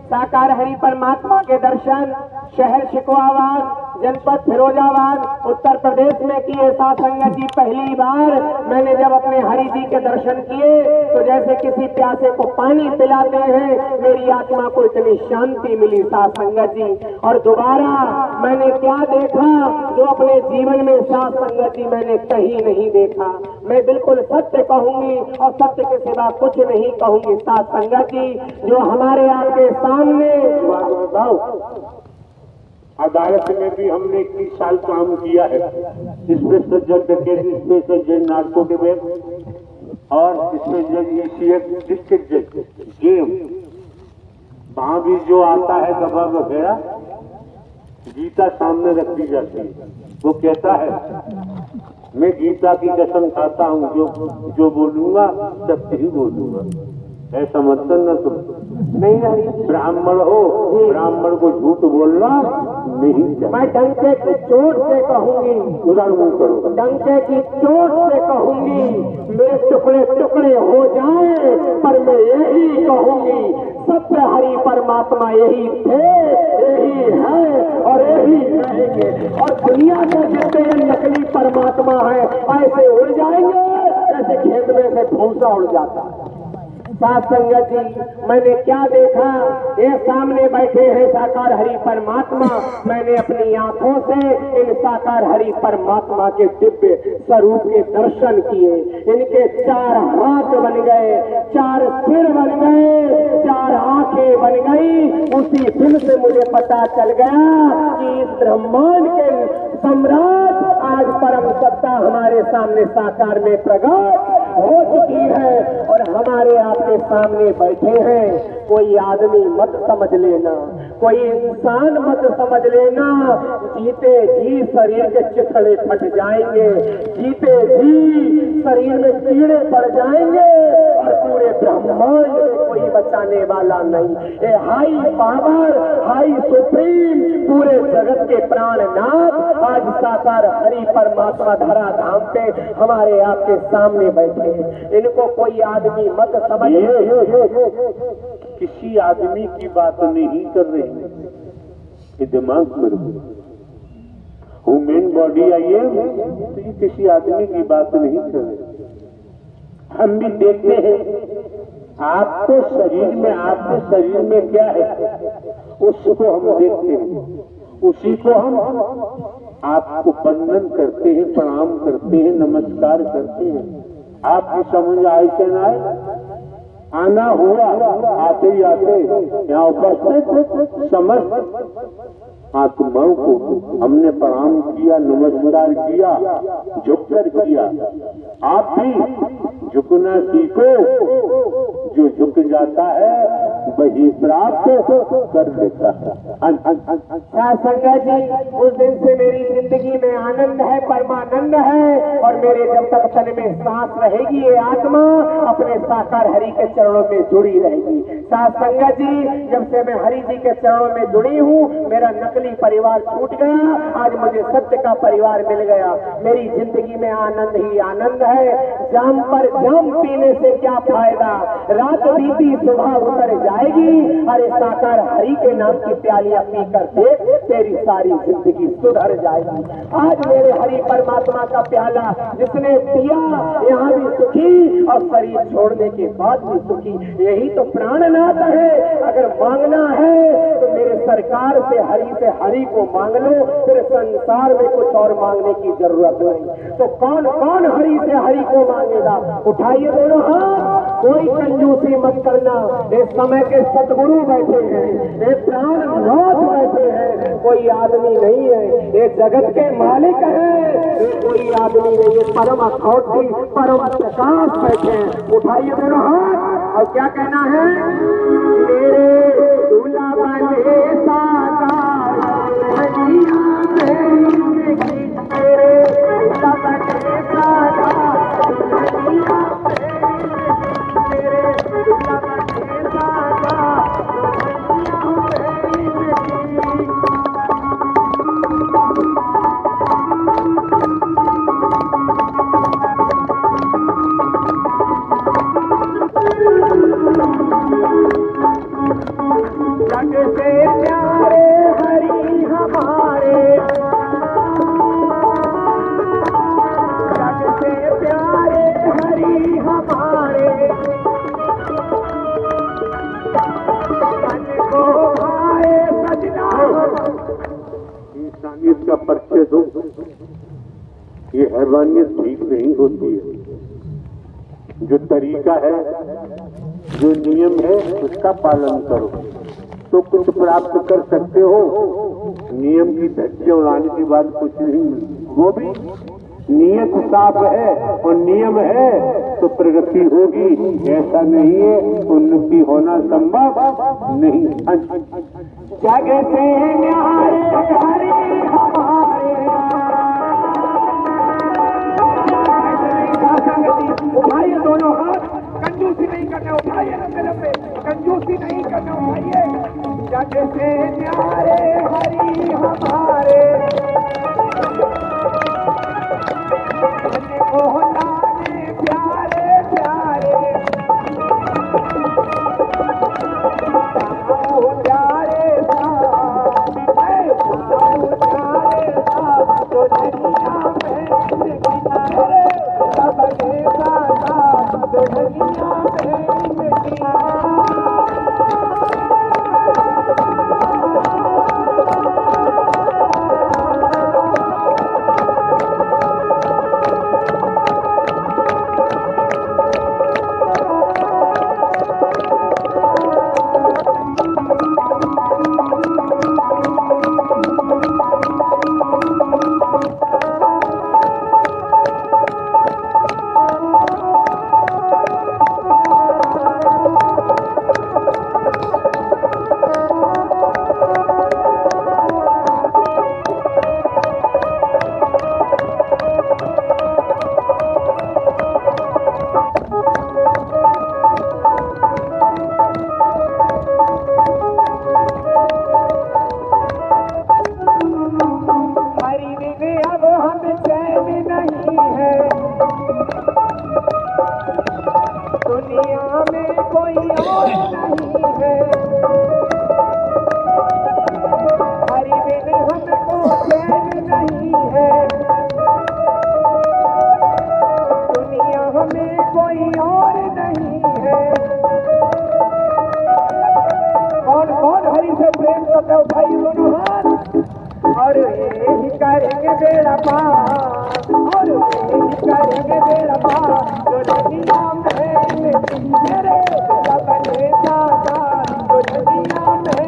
साकार हरि परमात्मा के दर्शन शहर शिकवाबाद, जनपद फिरोजाबाद, उत्तर प्रदेश में किए। साध संगत जी, पहली बार मैंने जब अपने हरि जी के दर्शन किए तो जैसे किसी प्यासे को पानी पिलाते हैं, मेरी आत्मा को इतनी शांति मिली साध संगत जी। और दोबारा मैंने क्या देखा जो अपने जीवन में साध संगत जी मैंने कहीं नहीं देखा। मैं बिल्कुल सत्य कहूंगी और सत्य के सिवा कुछ नहीं कहूंगी साध संगत जी। जो हमारे आपके सामने अदालत में भी हमने 21 साल काम किया है। स्पेशल जज केस, स्पेशल जज नार्कोटिक्स और स्पेशल जज डिस्ट्रिक्ट जज जेम, वहां भी जो आता है दफा वगैरह, गीता सामने रख दी जाती है। वो कहता है मैं गीता की कसम खाता हूँ, जो बोलूंगा सत्य ही बोलूंगा। ऐसा मतलब न तुम नहीं ब्राह्मण हो, ब्राह्मण को झूठ बोलना नहीं चाहिए। मैं डंके की चोट से कहूंगी, उदाहरण करो, डंके की चोट से कहूंगी, मेरे टुकड़े टुकड़े हो जाए, पर मैं यही कहूंगी सत्य हरि परमात्मा यही थे, यही है और यही रहेंगे। और दुनिया के जितने नकली परमात्मा है ऐसे उड़ जाएंगे जैसे खेत में से भूसा उड़ जाता है। साध संगत जी, मैंने क्या देखा? ये सामने बैठे हैं साकार हरि परमात्मा। मैंने अपनी आंखों से इन साकार हरि परमात्मा के दिव्य स्वरूप के दर्शन किए। इनके 4 हाथ बन गए, 4 सिर बन गए, 4 आंखें बन गई। उसी दिन से मुझे पता चल गया कि इस ब्रह्मांड के सम्राट आज परम सत्ता हमारे सामने साकार में प्रकट हो चुकी है और हमारे आपके सामने बैठे हैं। कोई आदमी मत समझ लेना, कोई इंसान मत समझ लेना। जीते जी शरीर के चिथड़े फट जाएंगे, जीते जी शरीर में कीड़े पड़ जाएंगे और पूरे ब्रह्मांड में कोई बचाने वाला नहीं। ये हाई पावर, हाई सुप्रीम, पूरे जगत के प्राणनाथ आज साकार हरि परमात्मा धरा धाम पे हमारे आपके सामने बैठे। इनको कोई आदमी मत समझे। किसी आदमी की बात नहीं कर रहे हैं, ये दिमाग में ह्यूमन बॉडी आई है, तो ये किसी आदमी की बात नहीं कर रहे। हम भी देखते हैं आपके शरीर में क्या है उसको हम देखते हैं, उसी को हम आपको वंदन करते हैं, प्रणाम करते हैं, नमस्कार करते हैं। आपकी समझ आए कि ना आए? आना हुआ, आते ही आते यहाँ उपस्थित समस्त आत्माओं को हमने प्रणाम किया, नमस्कार किया, झुककर किया। आप भी झुकना सीखो। जो झुक जाता है वही प्राप्त कर देता है। संगत जी, उस दिन से मेरी जिंदगी में आनंद है, परमानंद है और मेरे जब तक तन में सांस रहेगी ये आत्मा अपने साकार हरि के चरणों में जुड़ी रहेगी। साथ संगत जी, जब से मैं हरि जी के चरणों में जुड़ी हूँ, मेरा नकली परिवार छूट गया, आज मुझे सत्य का परिवार मिल गया। मेरी जिंदगी में आनंद ही आनंद है। जाम पर जाम पीने से क्या फायदा, रात बीती सुबह उतर जाएगी। अरे साकार हरि के नाम की प्यालियां पीकर देख, तेरी सारी जिंदगी सुधर जाएगी। आज मेरे हरि परमात्मा का प्याला जिसने पिया, यहाँ भी सुखी और शरीर छोड़ने के बाद भी सुखी। यही तो प्राणनाथ है। अगर मांगना है तो मेरे सरकार से हरि को मांग लो, फिर संसार में कुछ और मांगने की जरूरत नहीं। तो कौन कौन हरि से हरि को मांगेगा? उठाइए दोनों हाथ। कोई कंजूसी मत करना। इस समय के सतगुरु बैठे हैं, ये प्राणनाथ बैठे हैं, कोई आदमी नहीं है, ये जगत के मालिक हैं, ये कोई आदमी नहीं है, परम अखौटी परम प्रकाश बैठे हैं। उठाइए दोनों हाथ और क्या कहना है, मेरे दूल्हा बने साकार दुल्हनिया मेरी, मेरे दूल्हा बने साकार दुल्हनिया मेरी, मेरे दूल्हा बने साकार दुल्हनिया जग से प्यारे हरि हमारे, जग से प्यारे हरि हमारे, मन को आए सजना। इंसानियत का परिचय दो, ये हैवानियत ठीक नहीं होती है। जो तरीका है, जो नियम है, उसका पालन करो तो कुछ प्राप्त कर सकते हो। नियम की धज्जियां उड़ाने की बात कुछ नहीं, वो भी नियत साफ है और नियम है तो प्रगति होगी, ऐसा नहीं है उन्नति होना संभव नहीं। जग से न्यारे हरि हमारे, उठाइए दोनों हाथ, कंजूसी नहीं करना, उठाइए लंबे लंबे, कंजूसी नहीं करना, उठाइए। जग से न्यारे हरि हमारे, ओ लागे प्यारे प्यारे, ओ प्यारे तो दुनिया में किनारे सबके साथ, तो दुनिया में दुनिया में कोई और नहीं है, हरि बिन हमको चैन नहीं है, दुनिया में कोई और नहीं है। कौन कौन हरि से प्रेम करता है, भाई दोनों हाथ, और यही करेंगे बेड़ा पार, और यही करेंगे बेड़ा पार, जो दुनिया में मेरे बने साकार, जो दुनिया में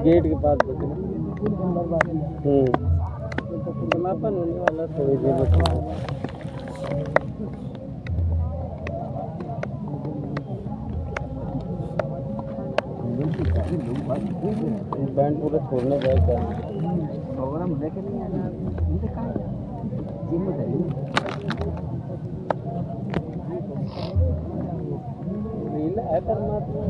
गेट के पास समापन होने वाला थोड़ी देर बैंड पूरा छोड़ने गए क्या प्रोग्राम लेके नहीं आना लीला है परमात्मा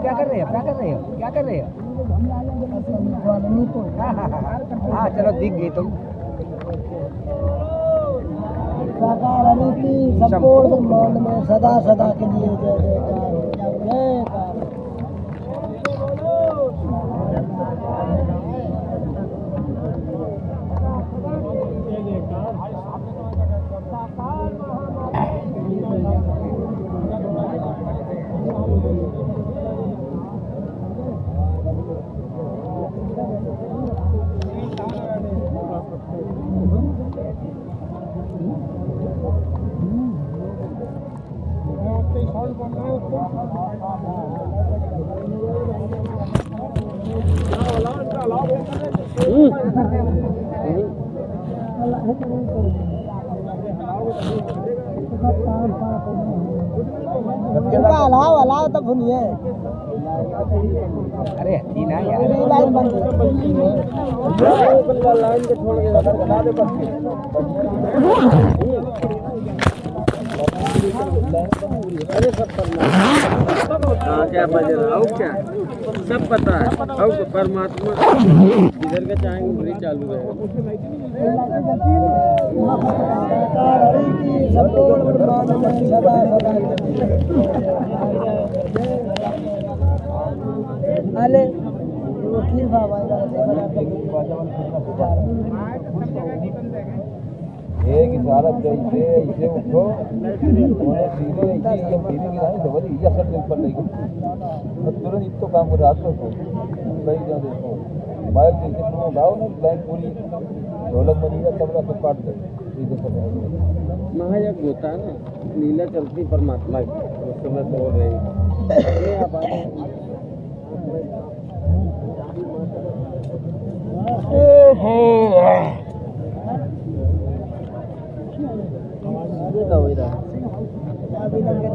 क्या कर रहे हो हाँ चलो दिख गई तुम साकार अनिति संपूर्ण ब्रह्मांड में सदा सदा के लिए जय जयकार हो जयकार। हलाओ तब सुनिए। अरे हटी ना यार लाइन बंद लाइन के छोड़ के बना दे बस अरे सब करना हाँ क्या बज रहा हो क्या सब पता है अब परमात्मा जिधर का चाहेंगे वही चालू रहेगा अरे वकील बाबा एक इशारा जैसे ऐसे उठो सीधे सीधे डबल ये असर पर नहीं तुरंत इतो काम कर रात को भाई जा देखो माइक जैसे तुम गाओ ना लाइन पूरी ढोलक बजेगा तबला सब काट दे सीधे सब महायज्ञ होता है ना लीला चलती परमात्मा की उस समय तो हो रही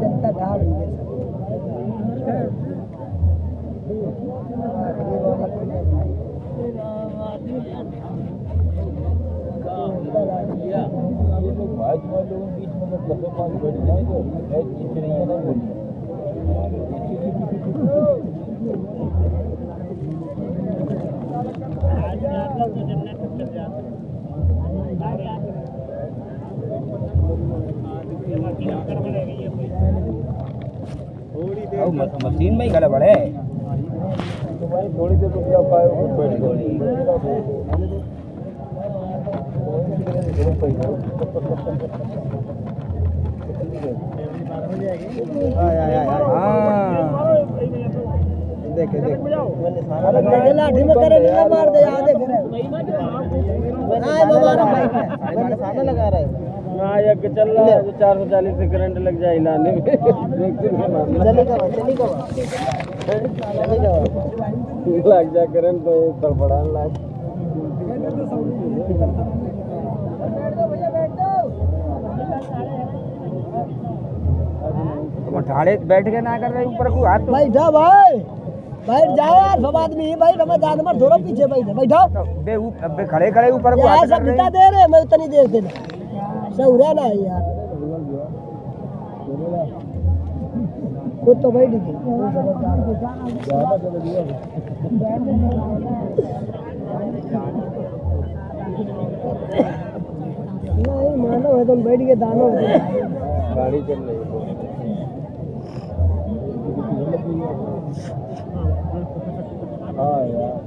जनता ढाल बाइक वाले लोगों के बीच में जब लंबे पास बैठ जाएंगे एक चीज नहीं है ना बोलिए मशीन में ही गले बड़े तो भाई थोड़ी देर तो क्या पाए बैठ गए देखे लाठी में करे मार दे देख रहे लगा रहे हाँ यज्ञ चल रहा है तो 440 से करंट लग जाए हिलाने में लग जाए करंट तो बड़बड़ाने लग ठाड़े बैठ के ना कर रहे ऊपर को हाथ बैठा भाई बैठ जाओ यार सब आदमी भाई मैं जान मर थोड़ा पीछे बैठा बे खड़े खड़े ऊपर को हाथ सब बिता दे रहे मैं उतनी देर देना सहुरा ना है यार खुद तो बैठ गई नहीं मानो है तुम बैठ के दानो गाड़ी चल रही हाँ यार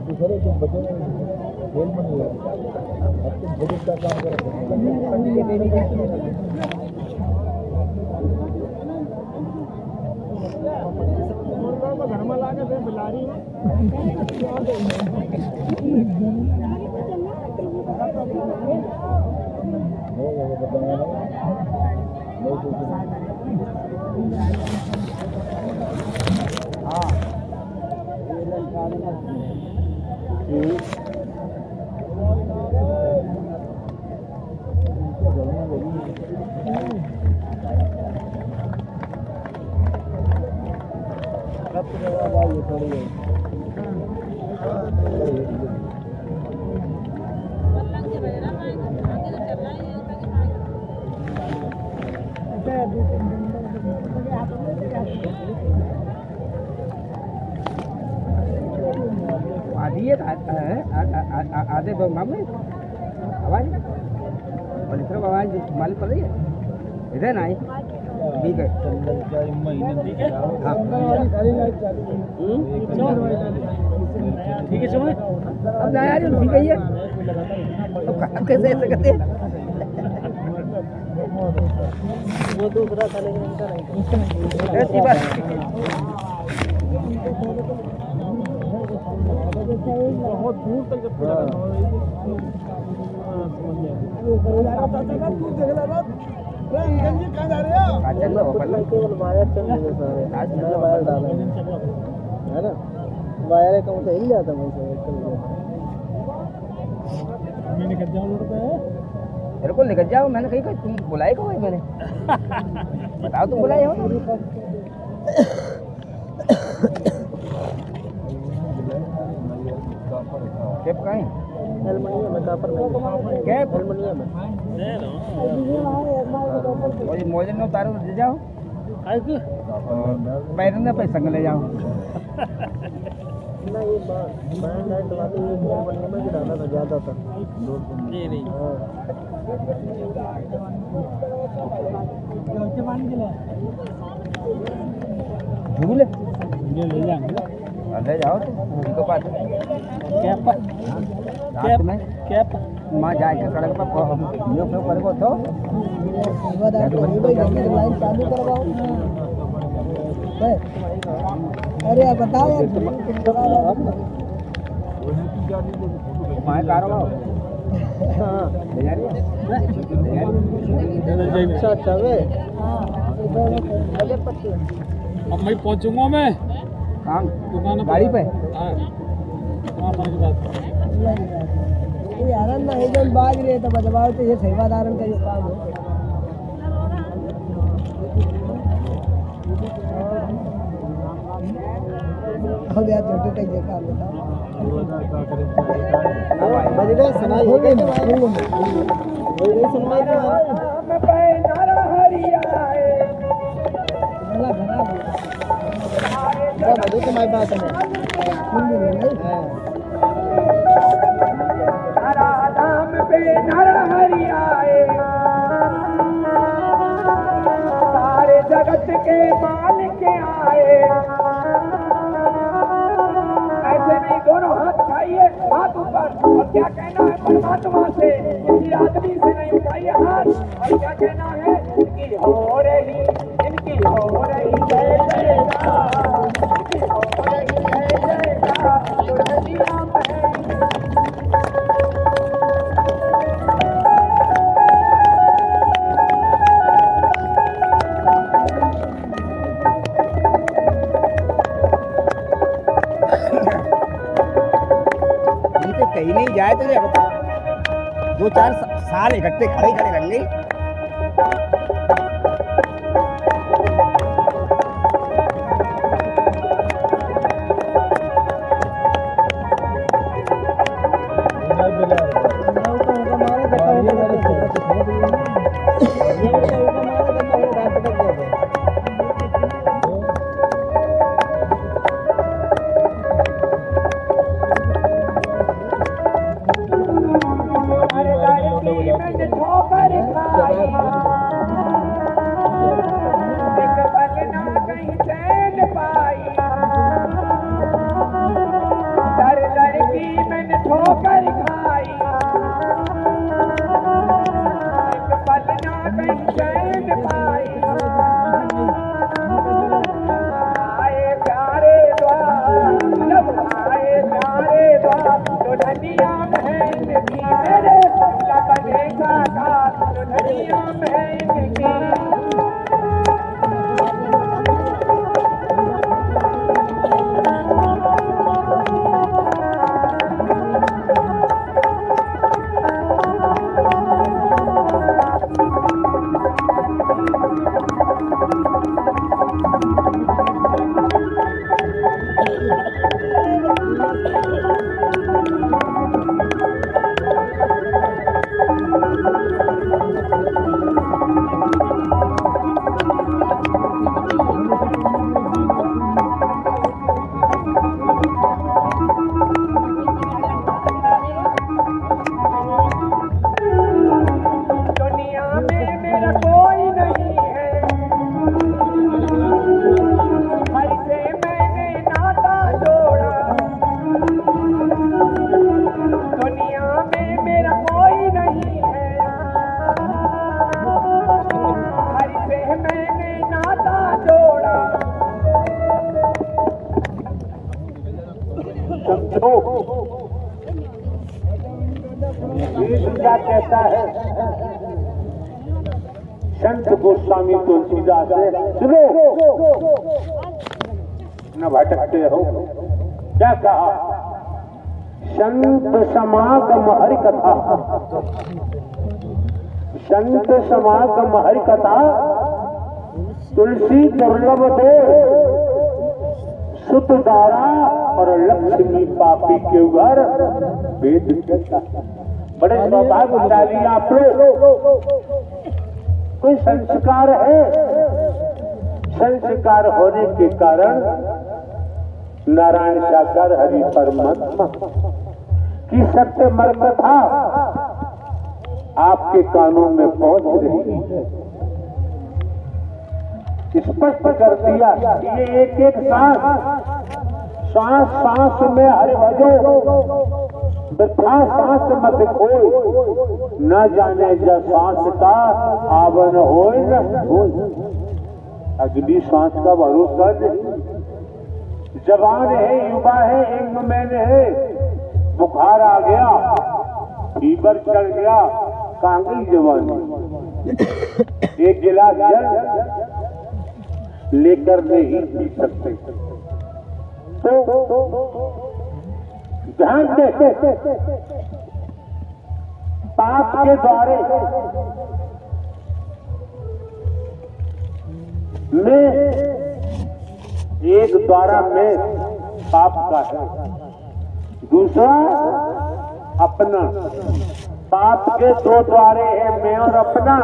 दूसरे जो बच्चों ने खेल में नहीं है अब तुम जरूर का काम करो घर में ला के बिलारी आधे मामले आवाज और इस तरफ आवाज मालूम पड़ रही है इधर ना ठीक है ठीक है समझ अब ना यार ठीक है ये अब कैसे ऐसे करते वो दूसरा था लेकिन इनका नहीं ऐसी बात बहुत दूर तक जब है ना वायर का तो हिल जाता मैं निकल जाऊँ मेरे को निकल जाओ मैंने कहीं तुम बुलाए कौन है मैंने बताओ तुम बुलाए हो कैप कहाँ है एल्युमिनियम में कॉपर में कैप एल्युमिनियम में और मोजन में उतारो ले जाओ पैरने पे संग ले जाओ ना ये बैंड है वाली एल्युमिनियम में डाला था ज्यादा था जी नहीं झूले ले जाएंगे ले जाओ तो पास कैप रात में कैप माँ जाके सड़क पर उपयोग करेगा तो लाइन चालू करवाओ अरे आप बताओ यार माँ कारवाओ अब मैं पहुँचूंगा मैं काम दुकान गाड़ी पे यार ना एकदम बाज रहे तो बदलाव तो ये सेवादारन का ये काम है हो गया छोटे का ये काम बजगा सुनाई हो गई सुनाई मैं पे नारा हरिया है भला भला मधु तुम्हारी बात है नाम पे नर हरि आए सारे जगत के मालिक आए ऐसे नहीं दोनों हाथ उठाइए हाथ ऊपर और क्या कहना है परमात्मा से किसी आदमी से नहीं उठाइए हाथ और क्या कहना है इनकी हो रही जय जयकार कहीं नहीं जाए तो 2-4 साल इकट्ठे खड़े रह गए ठोकर खाई, एक पल ना कहीं चैन पाई, दर दर की मैंने ठोकर खाई, एक पल ना कहीं चैन पाई। आए प्यारे द्वार, जब आए प्यारे द्वार, तो धनिया बहन की मेरे लगने का था, तो धनिया बहन की। दुनिया में मेरा कोई नहीं है, हर से मैंने नाता जोड़ा। दुनिया में मेरा कोई नहीं है, हर से मैंने नाता जोड़ा। समझो गीत क्या कहता है संत गोस्वामी तुलसीदास से, सुनो न भटकते हो। क्या कहा? संत समागम हरि कथा, संत समागम हरि कथा, तुलसी दुर्लभ दो सुत दारा और लक्ष्मी पापी के घर वेद कहता। बड़े सौभाग्यशाली आप लोग। कोई संस्कार है, संस्कार होने के कारण नारायण साकार हरि परमात्मा की सत्य मर कथा आपके कानों में पहुंच रही है। स्पष्ट कर दिया ये एक एक सांस सांस में हरि भजो, वृथा सांस मत खोए, न जाने जा सांस का आवन होए न होए। अगली सांस का भरोसा नहीं। जवान है, युवा है, एंग मैन है, बुखार आ गया, फीवर चढ़ गया, कांगली जवानी, एक गिलास जल लेकर नहीं पी सकते। तो ध्यान दे, पाप के द्वारे में एक द्वारा में पाप का है, दूसरा अपना। पाप के दो द्वारे हैं, मैं और अपना।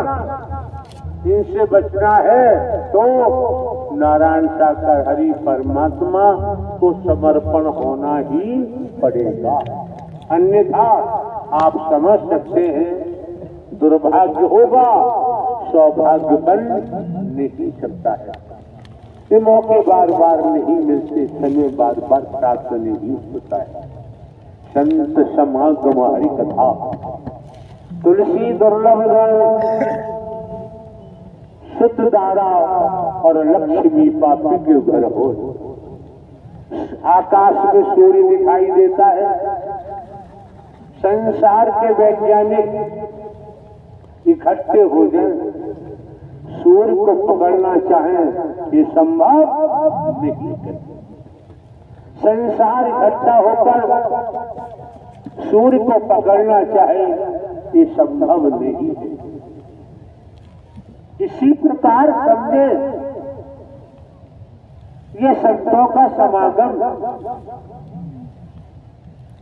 इनसे बचना है तो नारायण साकार हरि परमात्मा को समर्पण होना ही पड़ेगा, अन्यथा आप समझ सकते हैं दुर्भाग्य होगा, सौभाग्य बन नहीं सकता है। ये मौके बार बार नहीं मिलते, समय बार बार प्राप्त नहीं होता है। संत समागम हरि कथा, तुलसी दुर्लभ सुत दारा और लक्ष्मी पापी के घर हो। आकाश में सूर्य दिखाई देता है। संसार के वैज्ञानिक इकट्ठे हो जाएं, सूर्य को पकड़ना चाहें, ये संभव नहीं है। संसार इकट्ठा होकर सूर्य को पकड़ना चाहे, ये संभव नहीं है। इसी प्रकार समझे ये संतों का समागम,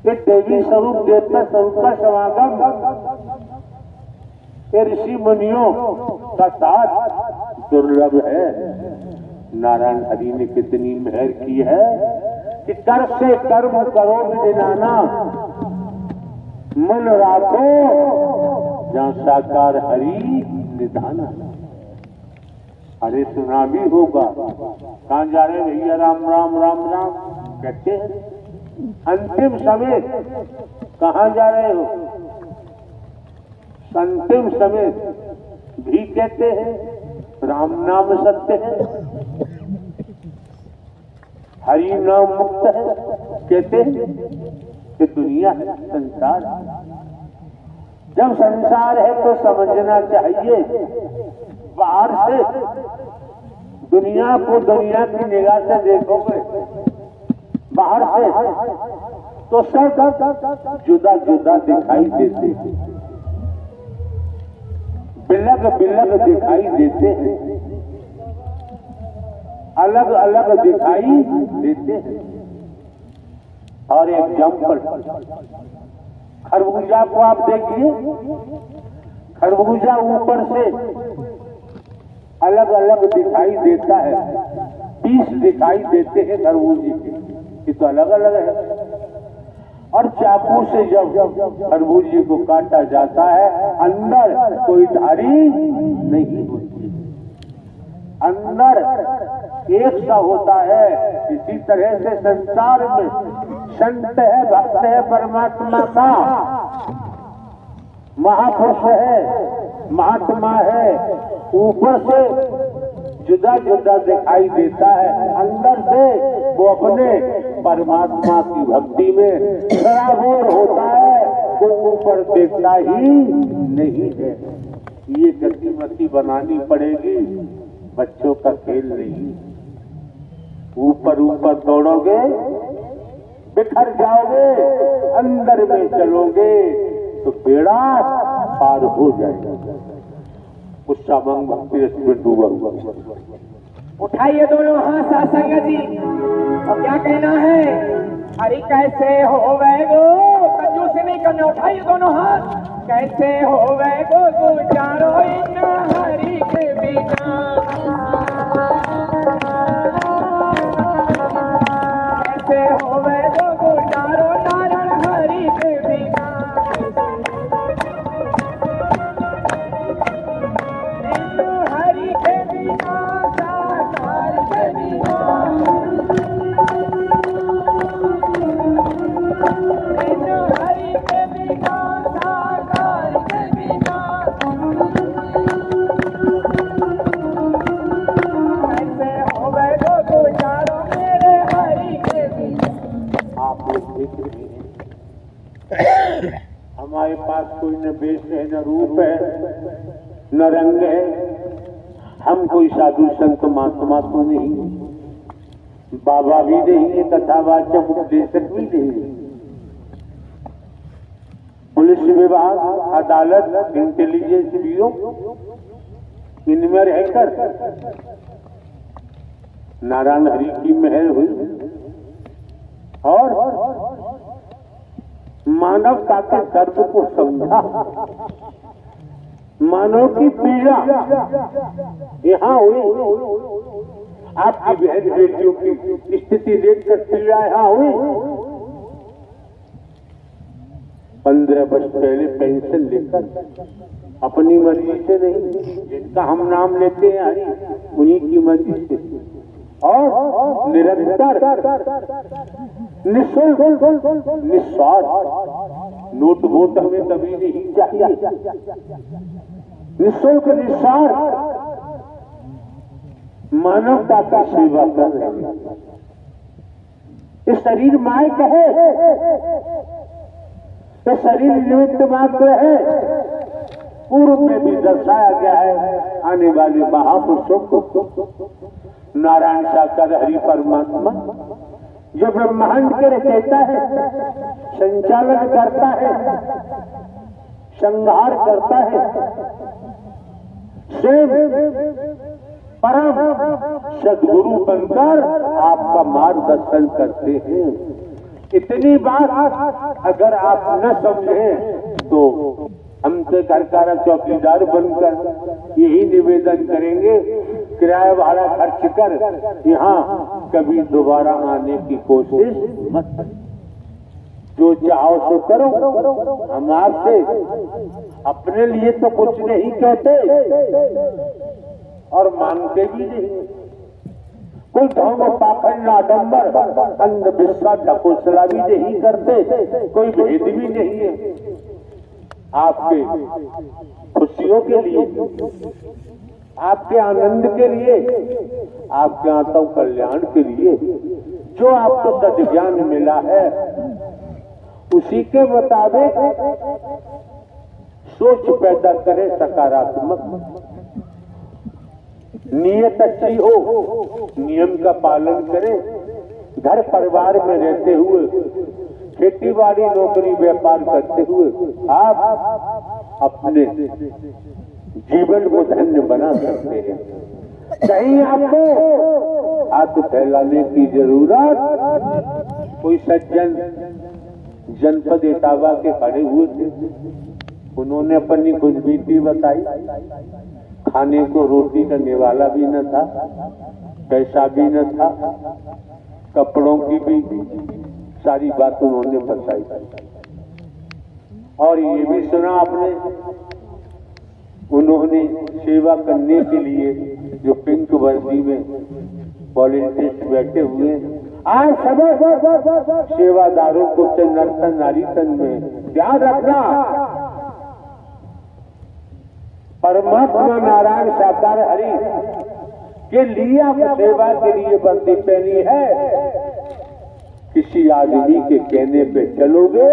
ये देवी स्वरूप देवता स्वरूप का समागम, ये ऋषि मुनियों का साथ दुर्लभ है। नारायण हरि ने कितनी मेहर की है कि कर से कर्म करो विदिनाना, मन राखो जहाँ साकार हरि निधाना। अरे सुना भी होगा, कहाँ जा रहे भैया, राम राम राम राम कहते हैं। अंतिम समय कहाँ जा रहे हो, अंतिम समय भी कहते हैं राम नाम सत्य है, हरि नाम मुक्त है। कहते हैं कि दुनिया है, संसार है। जब संसार है तो समझना चाहिए, बाहर से दुनिया को दुनिया की निगाह से देखोगे, बाहर से तो सब जुदा जुदा दिखाई देते हैं, बिलग बिलग दिखाई देते हैं, अलग अलग दिखाई देते हैं। और एग्जाम्पल, खरबूजा को आप देखिए, खरबूजा ऊपर से अलग अलग दिखाई देता है, पीस दिखाई देते हैं खरबूजे के, ये तो अलग अलग है। और चाकू से जब खरबूजे को काटा जाता है, अंदर कोई धारी नहीं होती, अंदर एक सा होता है। इसी तरह से संसार में संत है, भक्त है, परमात्मा का महापुरुष है, महात्मा है, ऊपर से जुदा जुदा दिखाई देता है, अंदर से वो अपने परमात्मा की भक्ति में सराबोर होता है, वो ऊपर देखता ही नहीं है। ये गतिमति बनानी पड़ेगी, बच्चों का खेल नहीं। ऊपर ऊपर दौड़ोगे बिखर जाओगे, अंदर में चलोगे तो बेड़ा पार हो जाएगा। गुस्सा मंग भक्ति रस में डूबा हुआ। उठाइए दोनों हाथ सत्संग जी, और क्या कहना है, हरि कैसे हो वै गो, कंजूस से नहीं करना, उठाइए दोनों हाथ। कैसे हो वै गो गुजारो इन हरि के बिना, कैसे हो वै गो गुजारो नारायण हरि के बिना, हरि के बिना साकार के बिना, हरि के बिना साकार के बिना, कैसे हो वै गो गुजारो मेरे हरि के बिना। आप लोग देख रहे हैं, हमारे पास कोई न वेश है, न रूप है, न रंग है। हम कोई साधु संत महात्मा तो नहीं, बाबा भी नहीं, कथावाचक उपदेशक भी नहीं। पुलिस विभाग, अदालत, इंटेलिजेंस ब्यूरो, इनमें रहकर नारायण हरि की मेहर हुई और मानवता के दर्द को समझा। मानव की पीड़ा यहाँ हुई, आपकी बहन बेटियों की स्थिति देखकर पीड़ा यहाँ हुई। 15 वर्ष पहले पेंशन लेकर, अपनी मर्जी से नहीं, जिनका हम नाम लेते हैं हरि, उन्हीं की मर्जी से, और निरंतर निःशुल्क निस्वार्थ, नोट वोट हमें कभी नहीं चाहिए, निःशुल्क निस्वार्थ मानवता का सेवा कर रहे हैं। इस शरीर माय कहे तो शरीर निमित्त मात्र है, पूर्व में भी दर्शाया गया है। आने वाले महापुरुषों को नारायण साकार हरि परमात्मा जो ब्रह्मांड के रचयिता है, संचालन करता है, संहार करता है, स्वयं परम सद्गुरु बनकर आपका मार्गदर्शन करते हैं। इतनी बात अगर आप न समझें तो हम तो घर का चौकीदार बनकर यही निवेदन करेंगे, किराया भाड़ा खर्च कर यहाँ कभी दोबारा आने की कोशिश मत करें। जो चाहो सो करो। हम आपसे अपने लिए तो कुछ नहीं कहते और मानते भी नहीं। कोई ढोंग पाखंड आडंबर अंधविश्वास ढकोसला भी नहीं करते, कोई भेद भी नहीं है। आपके खुशियों के लिए, आपके आनंद के लिए, आपके आत्म कल्याण के लिए जो आपको सद्ज्ञान मिला है उसी के मुताबिक सोच पैदा करें सकारात्मक। नियत अच्छी हो, नियम का पालन करें। घर परिवार में रहते हुए, खेती बाड़ी नौकरी व्यापार करते हुए आप अपने जीवन को धन्य बना सकते हैं। कहीं आपको हाथ फैलाने की जरूरत, कोई सज्जन जनपद इटावा के खड़े हुए थे, उन्होंने अपनी खुशबीती बताई। खाने को रोटी करने वाला भी न था, पैसा भी न था, कपड़ों की भी सारी बात उन्होंने बताई। और ये भी सुना आपने, उन्होंने सेवा करने के लिए जो पिंक वर्दी में वॉलंटियर्स बैठे हुए, आज सब सेवादारों को से नर्तन नारीतन में ध्यान रखना। परमात्मा नारायण साकार हरि के लिए आप सेवा के लिए वर्दी पहनी है। किसी आदमी के कहने पे चलोगे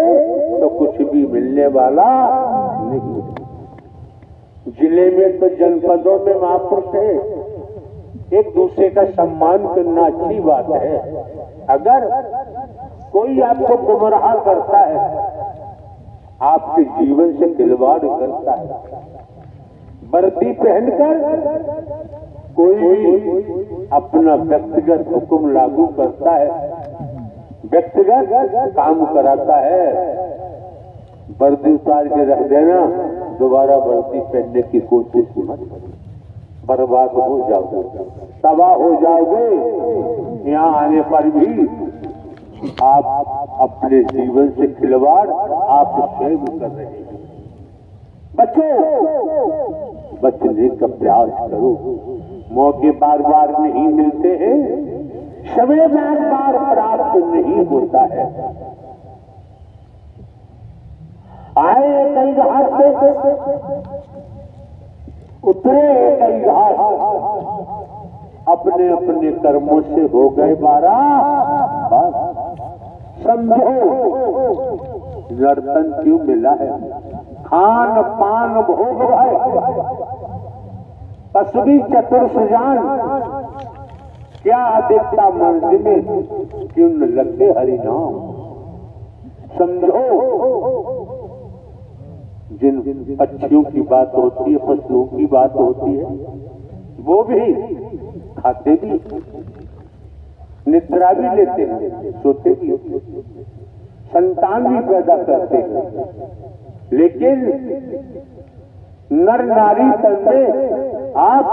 तो कुछ भी मिलने वाला नहीं। जिले में तो जनपदों में महापुरुष है, एक दूसरे का सम्मान करना अच्छी बात है। अगर कोई आपको गुमराह करता है, आपके जीवन से खिलवाड़ करता है, वर्दी पहनकर कोई अपना व्यक्तिगत हुक्म लागू करता है, व्यक्तिगत काम कराता है, वर्दी उतार के रख देना, दोबारा वर्दी पहनने की कोशिश मत, बर्बाद हो जाओगे, तबाह हो जाओगे। यहाँ आने पर भी आप अपने जीवन से खिलवाड़ आप स्वयं कर रहे हैं। बच्चों, बचने का प्रयास करो। मौके बार बार नहीं मिलते हैं, समय बार बार प्राप्त नहीं होता है। आए कई घाट से, उतरे कई घाट, अपने अपने कर्मों से हो गए 12। समझो नर्तन क्यों मिला है, खान पान भोग है, तस्वीर चतुर्सुजान, क्या अधिकता मंजिल में क्यों न लगते हरिनाम। समझो जिन पक्षियों की बात होती है, पशुओं की बात होती है, वो भी खाते भी, निद्रा भी लेते हैं, सोते भी, संतान भी पैदा करते हैं। लेकिन नर नारी तन में आप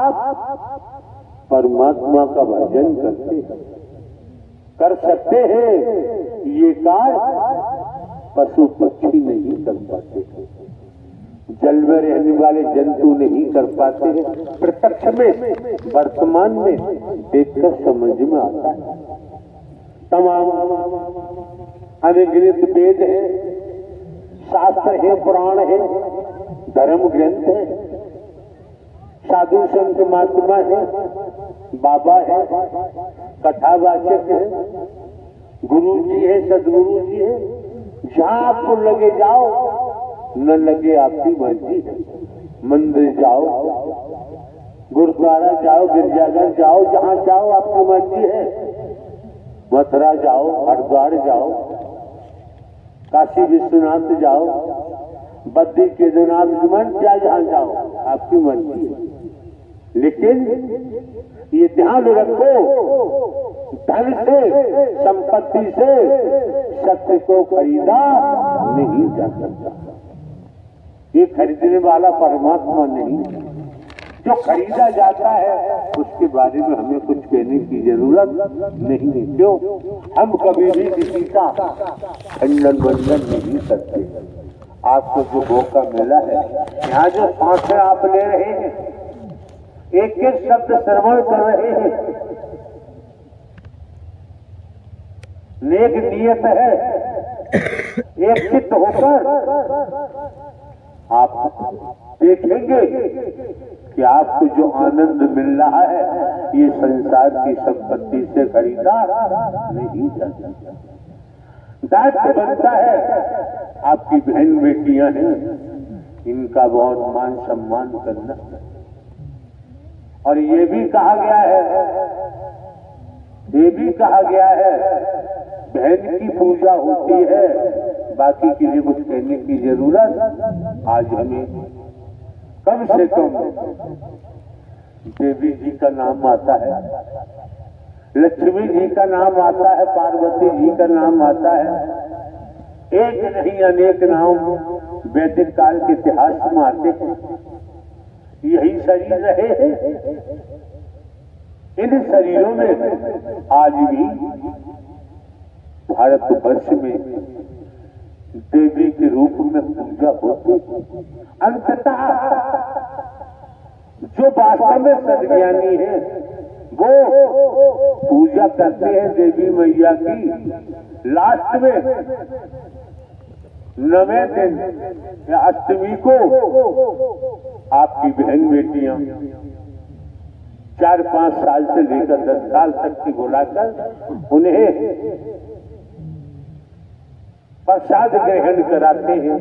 परमात्मा का भजन करते हैं, कर सकते हैं। ये कार्य पशु पक्षी नहीं कर पाते, जल में रहने वाले जंतु नहीं कर पाते हैं। प्रत्यक्ष में वर्तमान में देखकर समझ में आता है। तमाम अनगिनत वेद है, शास्त्र है, पुराण है, धर्म ग्रंथ है, साधु संत महात्मा है, बाबा है, कथावाचक है, गुरु जी है, सदगुरु जी है। जहाँ आपको लगे जाओ, न लगे आपकी मर्जी है। मंदिर जाओ, गुरुद्वारा जाओ, गिरजाघर जाओ, जहाँ जाओ आपकी मर्जी है। मथुरा जाओ, हरिद्वार जाओ, काशी विश्वनाथ जाओ, बद्री केदारनाथ, मन जहाँ जाओ आपकी मर्जी है। लेकिन ये ध्यान रखो, धन से, संपत्ति से सत्य को खरीदा नहीं जा सकता। ये खरीदने वाला परमात्मा नहीं, जो खरीदा जाता है उसके बारे में हमें कुछ कहने की जरूरत नहीं है। क्यों? हम कभी भी किसी का खंडन वंदन नहीं करते। आपको जो मौका मिला है, यहाँ जो सांसें आप ले रहे हैं, एक एक शब्द श्रवण कर रहे हैं, नेक नियत है, एक चित्त होकर आप देखेंगे कि आपको जो आनंद मिल रहा है ये संसार की संपत्ति से खरीदा नहीं जा सकता। दायित्व बनता है, आपकी बहन बेटियां हैं, इनका बहुत मान सम्मान करना। और ये भी कहा गया है बहन की पूजा होती है, बाकी के लिए कुछ कहने की जरूरत आज हमें कम से कम देवी जी का नाम आता है, लक्ष्मी जी का नाम आता है, पार्वती जी का नाम आता है, एक नहीं अनेक नाम वैदिक काल के इतिहास में आते हैं। यही शरीर रहे हैं, इन शरीरों में आज भी भारतवर्ष में देवी के रूप में पूजा होती। अंततः जो वास्तव में सद्ज्ञानी है वो पूजा करते हैं देवी मैया की। लास्ट में 9वें दिन या अष्टमी को आपकी बहन बेटियां 4-5 साल से लेकर 10 साल तक की बुलाकर उन्हें प्रसाद ग्रहण कराते हैं।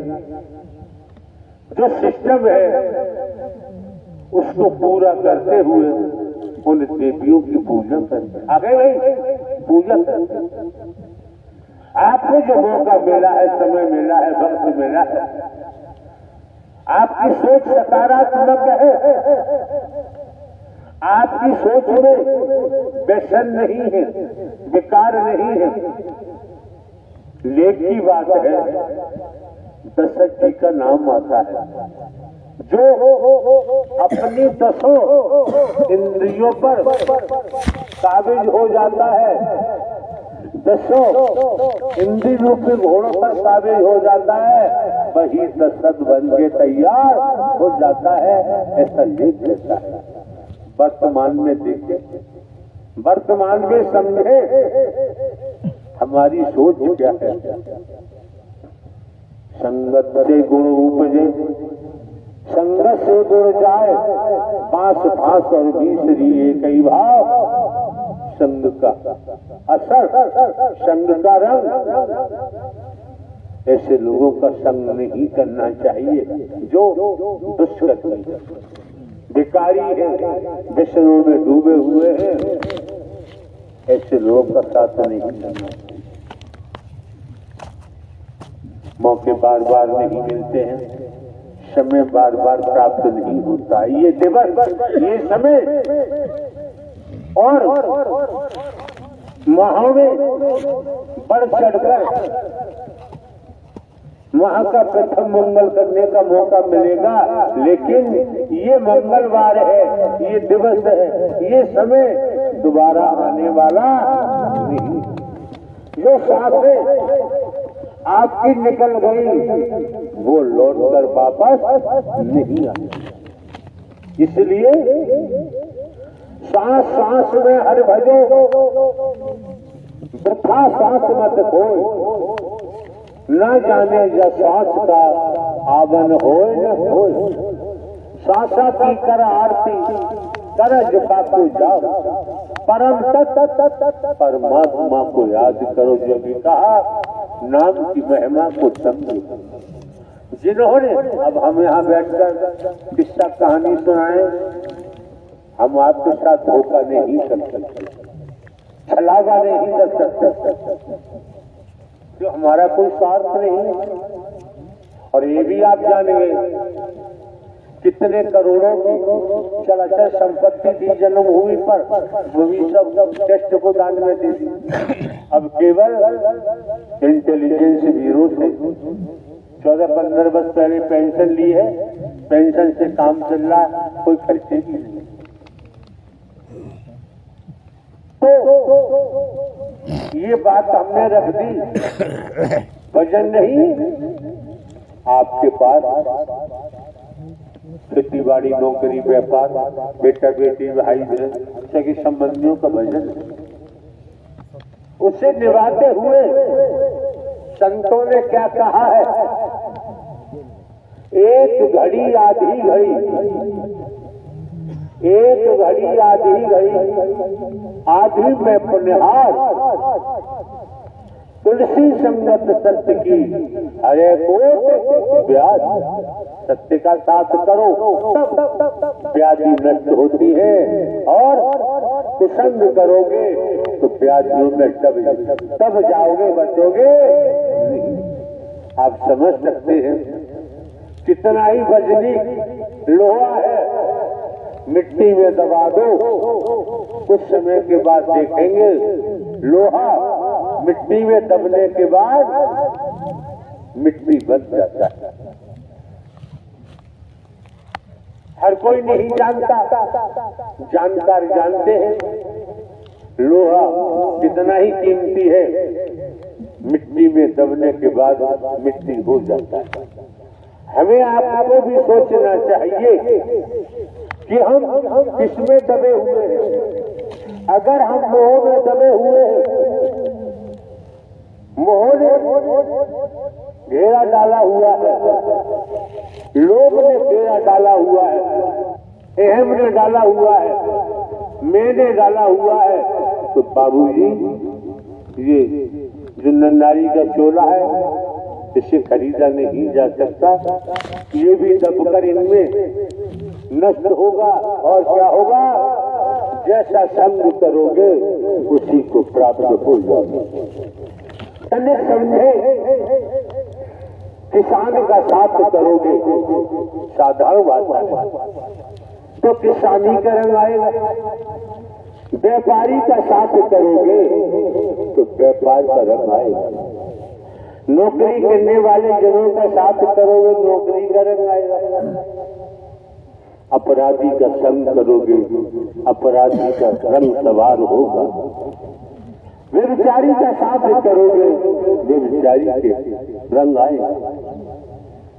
जो सिस्टम है उसको पूरा करते हुए उन देवियों की पूजा करते। आगे भाई पूजा करते। आपको जो मौका मिला है, समय मिला है, वक्त मिला है, आपकी सोच सकारात्मक है, आपकी सोच में व्यसन नहीं है, विकार नहीं है। लेख की बात है, दशरथ जी का नाम आता है, जो अपनी 10 इंद्रियों पर काबिज हो जाता है, 10 इंद्रिय रूपी घोड़ों पर काबिज हो जाता है, वही दशरथ बन के तैयार हो जाता है। ऐसा लेख देता है। वर्तमान में देखे, वर्तमान में समझे हमारी सोच क्या है। संगत से गुण उपजे, संगत से गुण जाए, पांच फांस और 20 रिए कई भाव। संग का असर, संग का रंग। ऐसे लोगों का संग नहीं करना चाहिए जो दुष्कृति बेकारी है, व्यसनों में डूबे हुए हैं। ऐसे लोगों का साथ नहीं करना। मौके बार बार नहीं मिलते हैं, समय बार बार प्राप्त नहीं होता। ये दिवस, ये समय और वहां में बढ़ चढ़कर वहां का प्रथम मंगल करने का मौका मिलेगा। लेकिन ये मंगलवार है, ये दिवस है, ये समय दोबारा आने वाला नहीं। जो सांसें आपकी निकल गई वो लौट कर वापस नहीं आती। इसलिए सांस सांस में हर भजो, वृथा सांस मत खोए, न जाने जा सांस का आवन होए न होए। सांसा की कर आरती, कर जपा को जाओ, परम तत्व परमात्मा को याद करो। जो भी कहा, नाम की महिमा को समझो। जिन्होंने अब हम यहाँ बैठकर किस्सा कहानी सुनाए, हम आपके साथ धोखा नहीं कर सकते, छलावा नहीं कर सकते, जो हमारा कोई स्वार्थ नहीं है। और ये भी आप जानेंगे कितने करोड़ों की चलाचल संपत्ति थी जन्मभूमि पर, वही सब टेस्ट को दान में दे दी। अब केवल इंटेलिजेंस ब्यूरो से 14-15 वर्ष पहले पेंशन ली है, पेंशन से काम चल रहा है, कोई खर्चे की नहीं। तो ये बात हमने रख दी, भजन नहीं। आपके पास खेती बाड़ी, नौकरी, व्यापार, बेटा बेटी, भाई बहन, सगे संबंधियों का भजन उसे निभाते हुए संतों ने क्या कहा है? एक घड़ी आधी घड़ी, एक घड़ी आधी घड़ी, आधी में पुनिहार, तुलसी संगत सत्य की अरे कोट ब्याज। सत्य का साथ करो तब ब्याजी नष्ट होती है, और कुसंग करोगे तो ब्याजियों में तब जाओगे, बचोगे नहीं। आप समझ सकते हैं कितना ही वजनी लोहा है, मिट्टी में दबा दो, कुछ समय के बाद देखेंगे लोहा मिट्टी में दबने के बाद मिट्टी बन जाता है। हर कोई नहीं जानता, जानकार जानते हैं लोहा कितना ही कीमती है, मिट्टी में दबने के बाद मिट्टी हो जाता है। हमें आपको भी सोचना चाहिए कि हम किसमें दबे हुए हैं। अगर हम मोह में दबे हुए हैं, मोह ने घेरा डाला हुआ है, लोभ ने घेरा डाला हुआ है, अहम ने डाला हुआ है, मैंने डाला हुआ है, तो बाबूजी ये जो नंदारी का चोला है इसे खरीदा नहीं जा सकता, ये भी दबकर इनमें नष्ट होगा। और क्या होगा? जैसा संग करोगे उसी को प्राप्त हो जाओगे। तने समझे, किसान का साथ करोगे, साधारण बात है, तो किसानी का रंग आएगा। व्यापारी का साथ करोगे तो व्यापार का रंग आएगा। नौकरी करने वाले जनों का साथ करोगे, नौकरी का रंग आएगा। अपराधी का संग करोगे, अपराधी का रंग सवार होगा। व्यभिचारी का साथ करोगे, व्यभिचारी के रंग आएगा।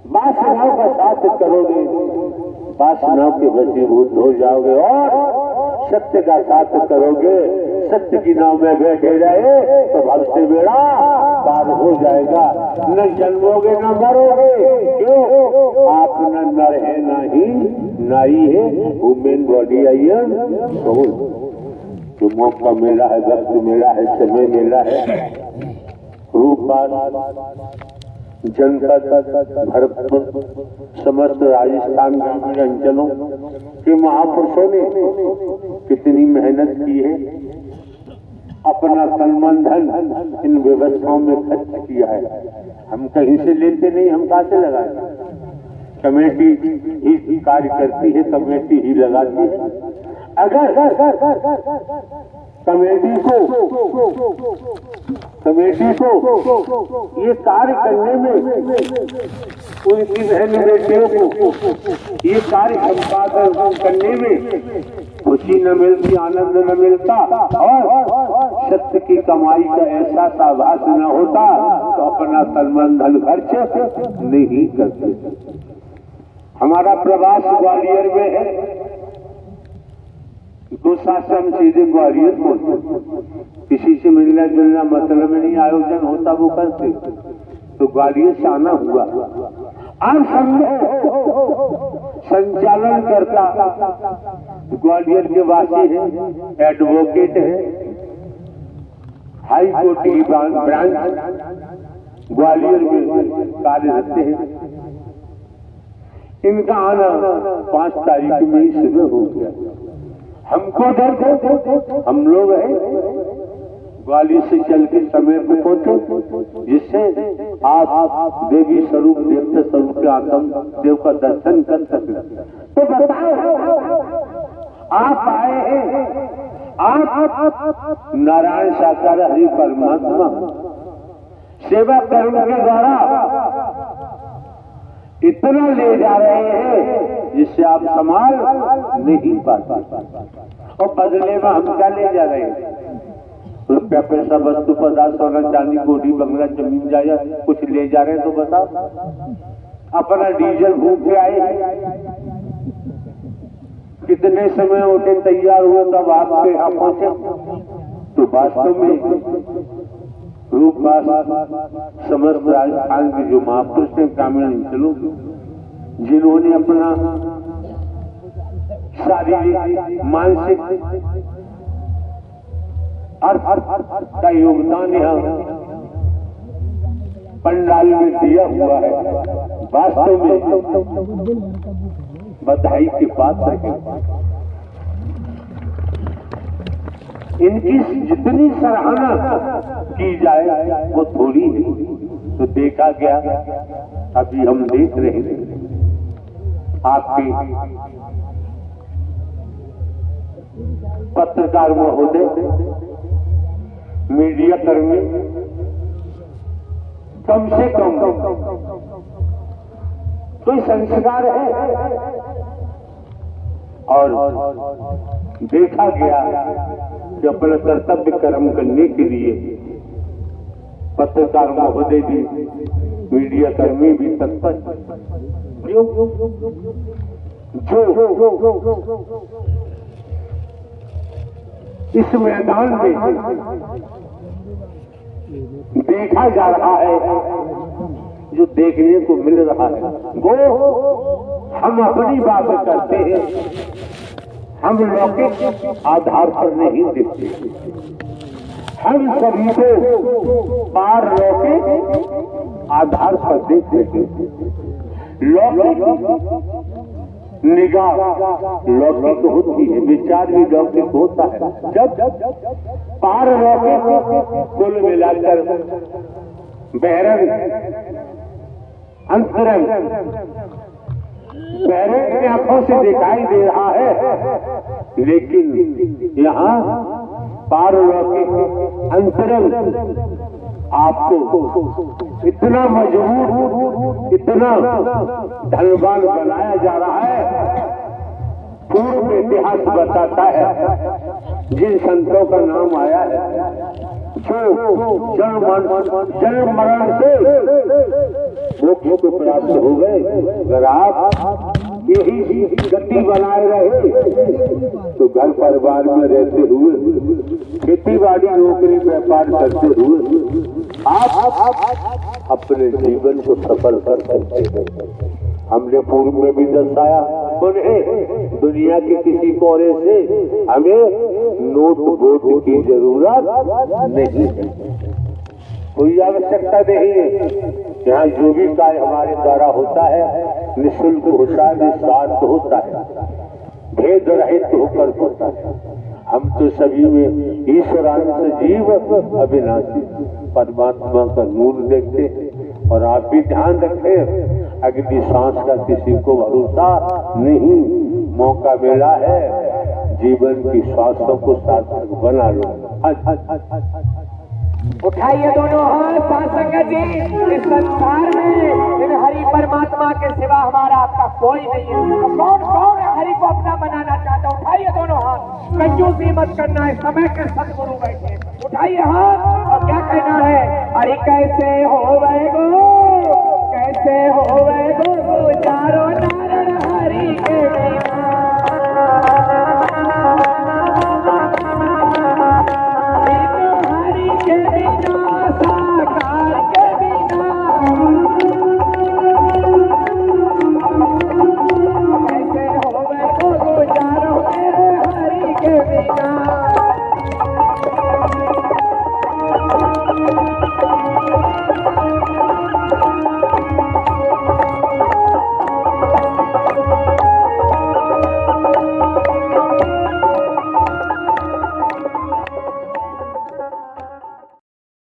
वासनाओं का साथ करोगे, वासनाओं के वशीभूत हो जाओगे। और सत्य का साथ करोगे, सत्य की नाव में बैठे रहे तो भव से बेड़ा पार हो जाएगा। न जन्मोगे न मरोगे, क्यों? आप न नर है न ही नारी है, वुमेन बॉडी आई है सोल। जो मौका मिला है, वक्त मिला है, समय मिला है, रूपपाल जनपद भरतपुर समस्त राजस्थान ग्रामीण अंचलों के महापुरुषों ने कितनी मेहनत की है, अपना तन मन धन इन व्यवस्थाओं में खर्च किया है। हम कहीं से लेते नहीं, हम कहाँ से लगाए? कमेटी ही कार्य करती है, कमेटी ही लगाती है। अगर कमेटी को ये कार्य करने में, उनकी बहन बेटियों को ये कार्य संपादन करने में खुशी न मिलती, आनंद न मिलता, और सत्य की कमाई का ऐसा आभास न होता, तो अपना तन मन धन खर्च नहीं करते। हमारा प्रवास ग्वालियर में है, 2 शासन सीधे ग्वालियर पहुंचे, किसी से मिलना जुलना मतलब नहीं, आयोजन होता वो करते, तो ग्वालियर से आना हुआ। आज संचालन करता ग्वालियर के वासी है, एडवोकेट है, हाई कोर्ट की ब्रांच ग्वालियर में कार्यरत है। इनका आना 5 तारीख में ही सुबह हो गया। हमको डर, हम लोग हैं ग्वालियर से चल के समय पे पहुंचो, जिससे आप देवी स्वरूप, देवता स्वरूप के आत्म देव का दर्शन कर सके। तो बताओ, आप आए हैं, आप नारायण साकार हरि परमात्मा सेवा कर्म के द्वारा इतना ले जा रहे हैं जिससे आप संभाल नहीं पाते, और बदले में हम क्या ले जा रहे हैं? रुपया पैसा वस्तु पदार्थ सोना चांदी गोडी बंगला जमीन जायदाद कुछ ले जा रहे हैं तो बताओ। अपना डीजल भूख के आए, कितने समय उठे तैयार हुए तब आपके यहाँ पहुंचे। तो वास्तव में रूपवास समस्त राजस्थान के जो महापुरुष हैं ग्रामीण अंचलों जिन्होंने अपना शारीरिक मानसिक अर्थ का योगदान यहाँ पंडाल में दिया हुआ है, वास्तव में बधाई की बात है। इनकी जितनी सराहना की जाए वो थोड़ी है। तो देखा गया, अभी हम देख रहे हैं आपके पत्रकार महोदय, मीडिया कर्मी, कम से कम कोई संस्कार है। और देखा गया कि अपना कर्तव्य कर्म करने के लिए पत्रकार महोदय भी, मीडिया कर्मी भी तत्पर। जो इस मैदान में देखा जा रहा है, जो देखने को मिल रहा है, वो हम अपनी बात करते हैं, हम लौकिक आधार पर नहीं देखते। हम सभी को पारलौकिक आधार पर देखते हैं। लौकिक निगाह लौकिक होती है, विचार भी लौकिक होता है। जब पारलौकिक कुल मिलाकर बहरंग अंतरंग बहरंग की आंखों से दिखाई दे रहा है, लेकिन यहाँ पारलौकिक अंतरंग आपको इतना मजबूत, इतना धनवान बनाया जा रहा है। पूर्व इतिहास बताता है जिन संतों का नाम आया है, जो जन्म मरण से मोक्ष को प्राप्त हो गए। अगर आप यही गति बनाए रहे तो घर परिवार में रहते हुए, खेती बाड़ी नौकरी व्यापार करते हुए आप अपने जीवन को सफल कर सकते हैं। हमने पूर्व में भी दर्शाया, उन्हें दुनिया के किसी कोने से हमें नोट वोट की जरूरत नहीं है, कोई आवश्यकता नहीं है। यहाँ जो भी कार्य हमारे द्वारा होता है निःशुल्क होता है, निस्वार्थ होता है, भेद रहित होकर होता है। हम तो सभी में ईश्वरांश जीव अविनाशी परमात्मा का नूर देखते हैं। और आप भी ध्यान रखें, अगली सांस का किसी को भरोसा नहीं। मौका मिला है, जीवन की श्वासों को सार्थक बना लो। उठाइए दोनों हाथ साथ संगत जी। इस संसार में इन हरि परमात्मा के सिवा हमारा आपका कोई नहीं है। तो कौन कौन हरि को अपना बनाना चाहता? उठाइए दोनों हाथ, कंजूसी मत करना है, समय के सदगुरु बैठे। उठाइए हाथ और क्या कहना है? अरे कैसे हो गो, कैसे हो गो चारों